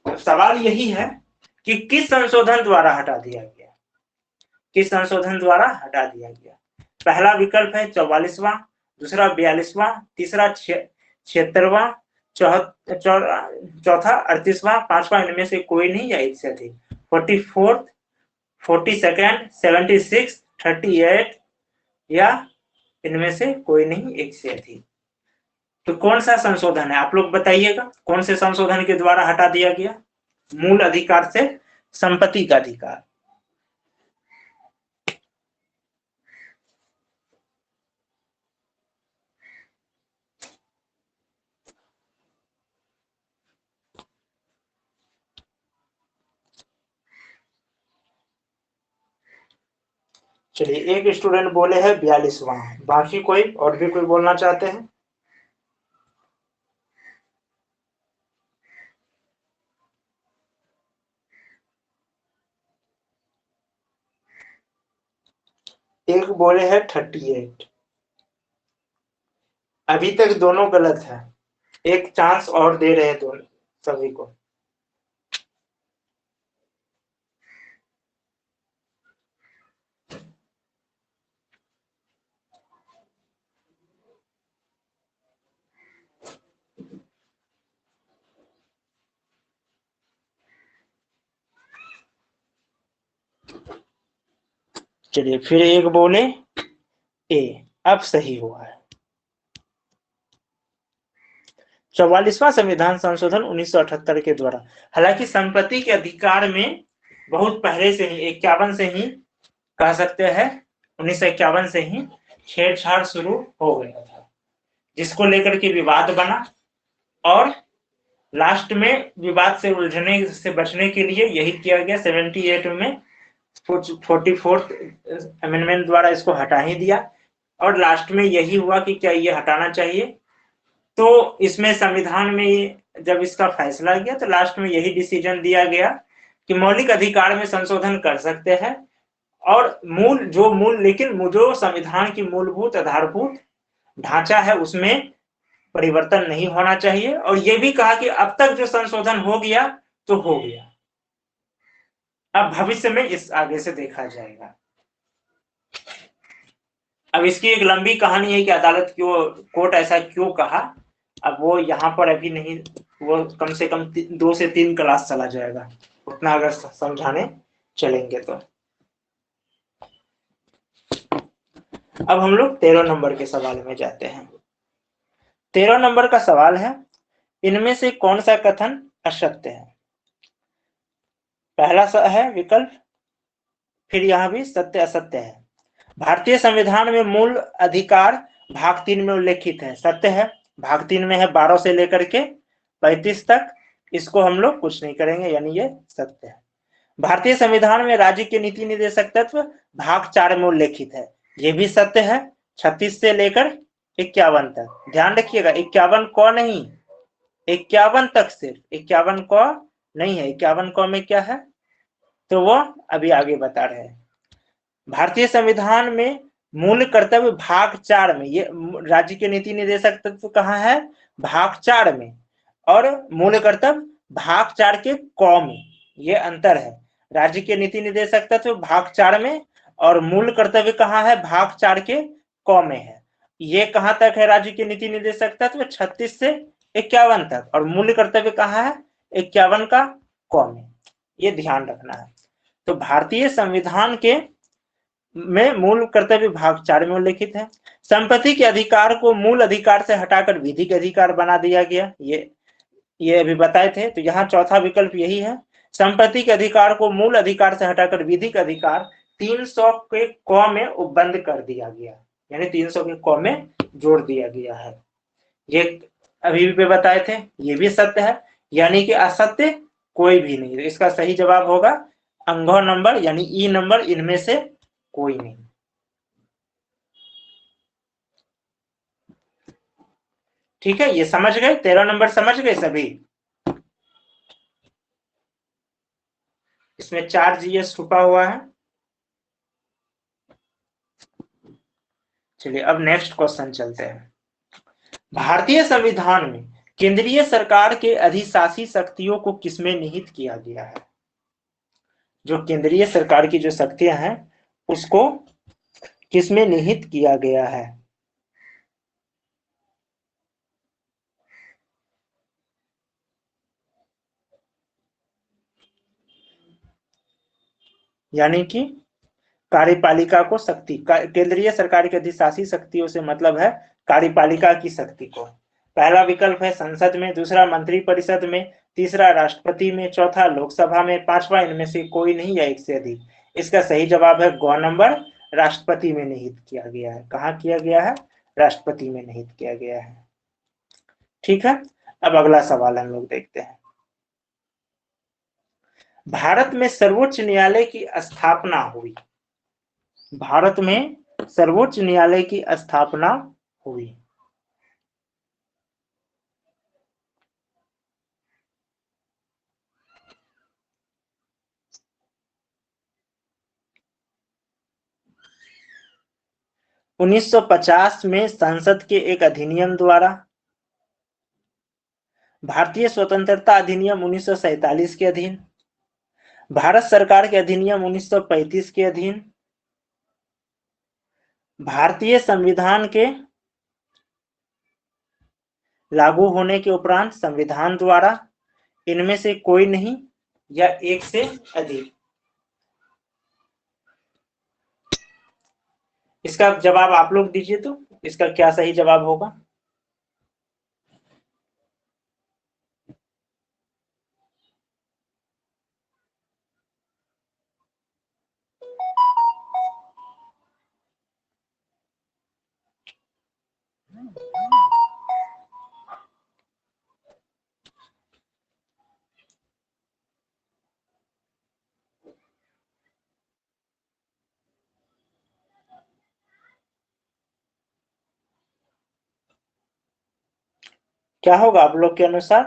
तो सवाल यही है कि किस संशोधन द्वारा हटा दिया गया, किस संशोधन द्वारा हटा दिया गया? पहला विकल्प है 44वां, दूसरा 42वां, तीसरा 76वां, चौथा 38वां, 5वां इनमें से कोई नहीं या एक से अधिक। 44, 42, 76, 38 या इनमें से कोई नहीं, एक से अधिक। तो कौन सा संशोधन है, आप लोग बताइएगा, कौन से संशोधन के द्वारा हटा दिया गया मूल अधिकार से संपत्ति का अधिकार? चलिए, एक स्टूडेंट बोले है 42वां, बाकी कोई और भी कोई बोलना चाहते हैं? एक बोले है 38। अभी तक दोनों गलत है, एक चांस और दे रहे हैं दोनों सभी को। चलिए, फिर एक बोले ए, अब सही हुआ है। 44वां संविधान संशोधन 1978 के द्वारा। हालांकि संपत्ति के अधिकार में बहुत पहले से ही 51 से ही कह सकते हैं, 1951 से ही छेड़छाड़ शुरू हो गया था, जिसको लेकर के विवाद बना। और लास्ट में विवाद से उलझने से बचने के लिए यही किया गया, 78 में 44th अमेंडमेंट द्वारा इसको हटा ही दिया। और लास्ट में यही हुआ कि क्या ये हटाना चाहिए। तो इसमें संविधान में जब इसका फैसला किया तो लास्ट में यही डिसीजन दिया गया कि मौलिक अधिकार में संशोधन कर सकते हैं, और लेकिन जो संविधान की मूलभूत आधारभूत ढांचा है उसमें परिवर्तन नहीं होना चाहिए। और ये भी कहा कि अब तक जो संशोधन हो गया तो हो गया, अब भविष्य में इस आगे से देखा जाएगा। अब इसकी एक लंबी कहानी है कि अदालत क्यों, कोर्ट ऐसा क्यों कहा, अब वो यहाँ पर अभी नहीं, वो कम से कम 2 से 3 क्लास चला जाएगा उतना अगर समझाने चलेंगे तो। अब हम लोग 13 नंबर के सवाल में जाते हैं। 13 नंबर का सवाल है, इनमें से कौन सा कथन असत्य है? पहला है विकल्प, फिर यहां भी सत्य असत्य है। भारतीय संविधान में मूल अधिकार भाग 3 में उल्लेखित है, सत्य है। भाग 3 में है 12 से लेकर के 35 तक, इसको हम लोग कुछ नहीं करेंगे, यानी ये सत्य है। भारतीय संविधान में राज्य के नीति निर्देशक तत्व भाग 4 में उल्लेखित है, ये भी सत्य है। 36 से लेकर 51 तक, ध्यान रखिएगा 51 क नहीं, 51 तक, सिर्फ 51 क नहीं है। 51 क में क्या है तो वो अभी आगे बता रहे हैं। भारतीय संविधान में मूल कर्तव्य भाग 4 में, ये राज्य के नीति निर्देशक तत्व कहाँ है, भाग 4 में, और मूल कर्तव्य भाग 4 के क में, ये अंतर है। राज्य के नीति निर्देशक तत्व भाग 4 में और मूल कर्तव्य कहाँ है, भाग 4 के क में है। ये कहाँ तक है राज्य के नीति निर्देशक तत्व, 36 से 51 तक, और मूल कर्तव्य कहाँ है, 51 का क में, ये ध्यान रखना है। तो भारतीय संविधान के में मूल कर्तव्य भाग 4 में उल्लेखित है। संपत्ति के अधिकार को मूल अधिकार से हटाकर विधिक अधिकार बना दिया गया, ये अभी बताए थे। तो यहाँ चौथा विकल्प यही है, संपत्ति के अधिकार को मूल अधिकार से हटाकर विधिक अधिकार 300 के क में उपबंध कर दिया गया, यानी 300 के क में जोड़ दिया गया है। ये अभी भी बताए थे, ये भी सत्य है, यानी कि असत्य कोई भी नहीं। इसका सही जवाब होगा अंगो नंबर, यानी ई नंबर, इनमें से कोई नहीं। ठीक है, ये समझ गए, 13 नंबर समझ गए सभी। इसमें 4 जीएस छुपा हुआ है। चलिए अब नेक्स्ट क्वेश्चन चलते हैं। भारतीय संविधान में केंद्रीय सरकार के अधिशासी शक्तियों को किसमें निहित किया गया है, जो केंद्रीय सरकार की जो शक्तियां हैं उसको किसमें निहित किया गया है। यानी कि कार्यपालिका को शक्ति, केंद्रीय सरकार की अधिशासी शक्तियों से मतलब है कार्यपालिका की शक्ति को। पहला विकल्प है संसद में, दूसरा मंत्री परिषद में, तीसरा राष्ट्रपति में, चौथा लोकसभा में, पांचवा इनमें से कोई नहीं या एक से अधिक। इसका सही जवाब है ग नंबर, राष्ट्रपति में निहित किया गया है। कहाँ किया गया है, राष्ट्रपति में निहित किया गया है। ठीक है, अब अगला सवाल हम लोग देखते हैं। भारत में सर्वोच्च न्यायालय की स्थापना हुई, भारत में सर्वोच्च न्यायालय की स्थापना हुई। उन्नीस 1950 में संसद के एक अधिनियम द्वारा, भारतीय स्वतंत्रता अधिनियम 1947 के अधीन, भारत सरकार के अधिनियम 1935 के अधीन, भारतीय संविधान के लागू होने के उपरांत संविधान द्वारा, इनमें से कोई नहीं या एक से अधिक। इसका जवाब आप लोग दीजिए, तो इसका क्या सही जवाब होगा। क्या होगा आप लोग के अनुसार।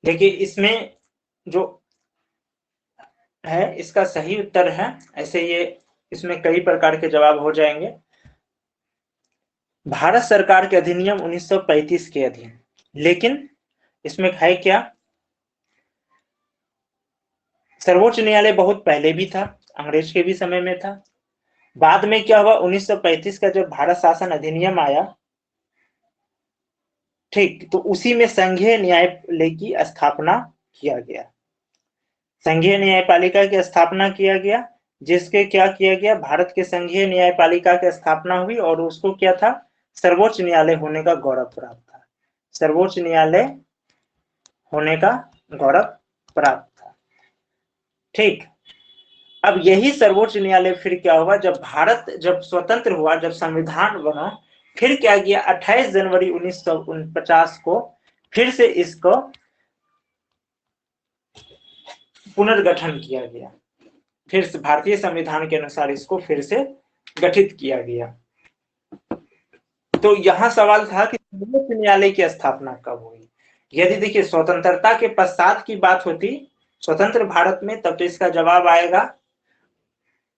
देखिए इसमें जो है इसका सही उत्तर है, ऐसे ये इसमें कई प्रकार के जवाब हो जाएंगे। भारत सरकार के अधिनियम 1935 के अधीन, लेकिन इसमें है क्या, सर्वोच्च न्यायालय बहुत पहले भी था, अंग्रेज के भी समय में था। बाद में क्या हुआ, 1935 का जब भारत शासन अधिनियम आया, ठीक, तो उसी में संघीय न्यायालय की स्थापना किया गया, संघीय न्यायपालिका की स्थापना किया गया, जिसके क्या किया गया, भारत के संघीय न्यायपालिका की स्थापना हुई और उसको क्या था, सर्वोच्च न्यायालय होने का गौरव प्राप्त था, सर्वोच्च न्यायालय होने का गौरव प्राप्त था। ठीक, अब यही सर्वोच्च न्यायालय फिर क्या हुआ, जब भारत जब स्वतंत्र हुआ, जब संविधान बना, फिर क्या किया, 28 जनवरी 1949 को फिर से इसको पुनर्गठन किया गया, फिर से भारतीय संविधान के अनुसार इसको फिर से गठित किया गया। तो यहां सवाल था कि सर्वोच्च न्यायालय की स्थापना कब हुई। यदि देखिए स्वतंत्रता के पश्चात की बात होती, स्वतंत्र भारत में, तब तो इसका जवाब आएगा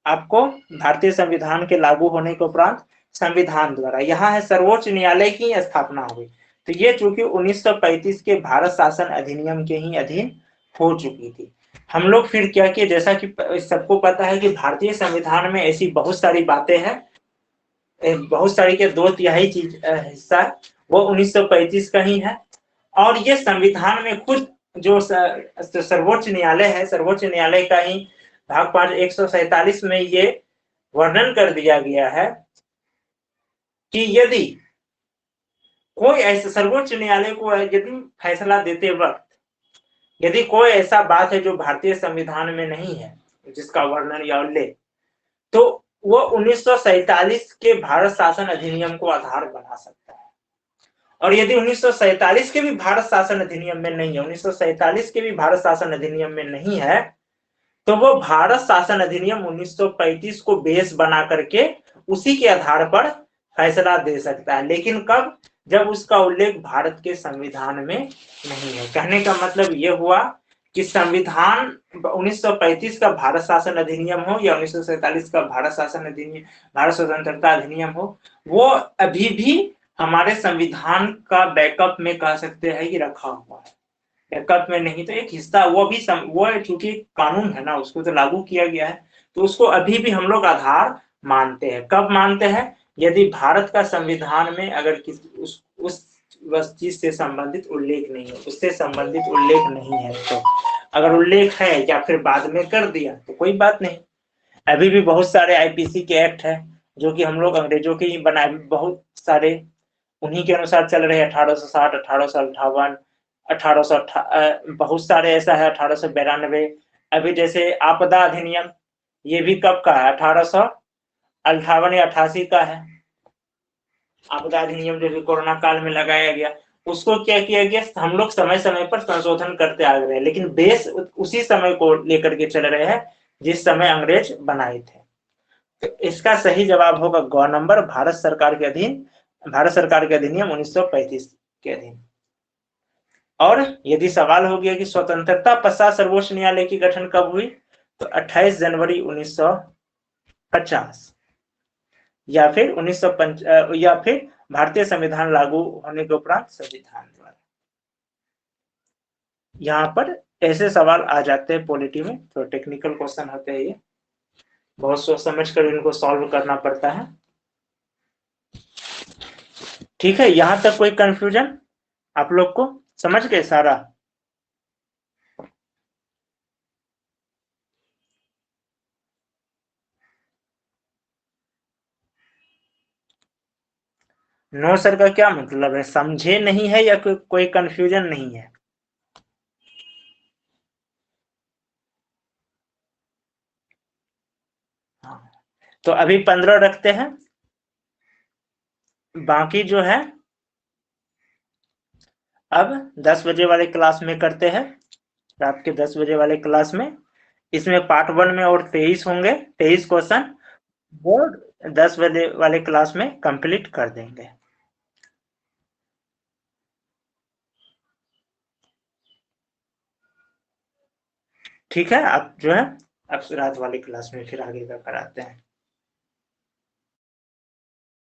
आपको भारतीय संविधान के लागू होने के उपरांत संविधान द्वारा। यहाँ है सर्वोच्च न्यायालय की स्थापना हुई, तो ये चूंकि 1935 के भारत शासन अधिनियम के ही अधीन हो चुकी थी। हम लोग फिर क्या किए, जैसा कि सबको पता है कि भारतीय संविधान में ऐसी बहुत सारी बातें हैं, बहुत सारी के 2/3 चीज हिस्सा वो 1935 का ही है, और ये संविधान में खुद जो सर्वोच्च न्यायालय है, सर्वोच्च न्यायालय का ही भाग 5 147 में ये वर्णन कर दिया गया है कि यदि कोई ऐसा, सर्वोच्च न्यायालय को यदि फैसला देते वक्त यदि कोई ऐसा बात है जो भारतीय संविधान में नहीं है, जिसका वर्णन या उल्लेख, तो वो 1947 के भारत शासन अधिनियम को आधार बना सकता है। और यदि 1947 के भी भारत शासन अधिनियम में नहीं है, 1947 के भी भारत शासन अधिनियम में नहीं है, तो वो भारत शासन अधिनियम 1935 को बेस बना करके उसी के आधार पर फैसला दे सकता है। लेकिन कब, जब उसका उल्लेख भारत के संविधान में नहीं है। कहने का मतलब यह हुआ कि संविधान 1935 का भारत शासन अधिनियम हो या 1947 का भारत शासन अधिनियम, भारत स्वतंत्रता अधिनियम हो, वो अभी भी हमारे संविधान का बैकअप में कह सकते हैं कि रखा हुआ है। बैकअप में नहीं तो एक हिस्सा, वो भी वो चूंकि कानून है ना, उसको तो लागू किया गया है, तो उसको अभी भी हम लोग आधार मानते हैं। कब मानते हैं, यदि भारत का संविधान में अगर किसी उस चीज से संबंधित उल्लेख नहीं है, उससे संबंधित उल्लेख नहीं है, तो अगर उल्लेख है या फिर बाद में कर दिया तो कोई बात नहीं। अभी भी बहुत सारे आईपीसी के एक्ट है जो कि हम लोग अंग्रेजों के ही बनाए, बहुत सारे उन्हीं के अनुसार चल रहे हैं, 1860, 1858, 1800, बहुत सारे ऐसा है, 1892। अभी जैसे आपदा अधिनियम, ये भी कब का है, 1858 या 88 का है। आपदा अधिनियम जो कि कोरोना काल में लगाया गया, उसको क्या किया गया, हम लोग समय समय पर संशोधन करते आ रहे हैं, लेकिन बेस उसी समय को लेकर के चल रहे हैं जिस समय अंग्रेज बनाए थे। तो इसका सही जवाब होगा ग नंबर, भारत सरकार के अधीन, भारत सरकार के अधिनियम 1935 के अधीन। और यदि सवाल हो गया कि स्वतंत्रता पश्चात सर्वोच्च न्यायालय की गठन कब हुई, तो 28 जनवरी 1950 या फिर 1905 या फिर भारतीय संविधान लागू होने के उपरांत संविधान द्वारा। यहाँ पर ऐसे सवाल आ जाते हैं पॉलिटी में, तो टेक्निकल क्वेश्चन होते हैं, ये बहुत सोच समझ कर इनको सॉल्व करना पड़ता है। ठीक है, यहां तक कोई कंफ्यूजन आप लोग को, समझ गए सारा? नो सर का क्या मतलब है, समझे नहीं है या कोई कंफ्यूजन नहीं है? हाँ, तो अभी 15 रखते हैं, बाकी जो है अब 10 बजे वाले क्लास में करते हैं, रात के 10 बजे वाले क्लास में। इसमें पार्ट 1 में और 23 होंगे, 23 क्वेश्चन वो 10 बजे वाले क्लास में कंप्लीट कर देंगे। ठीक है, आप जो है, अब रात वाली क्लास में फिर आगे का कराते हैं।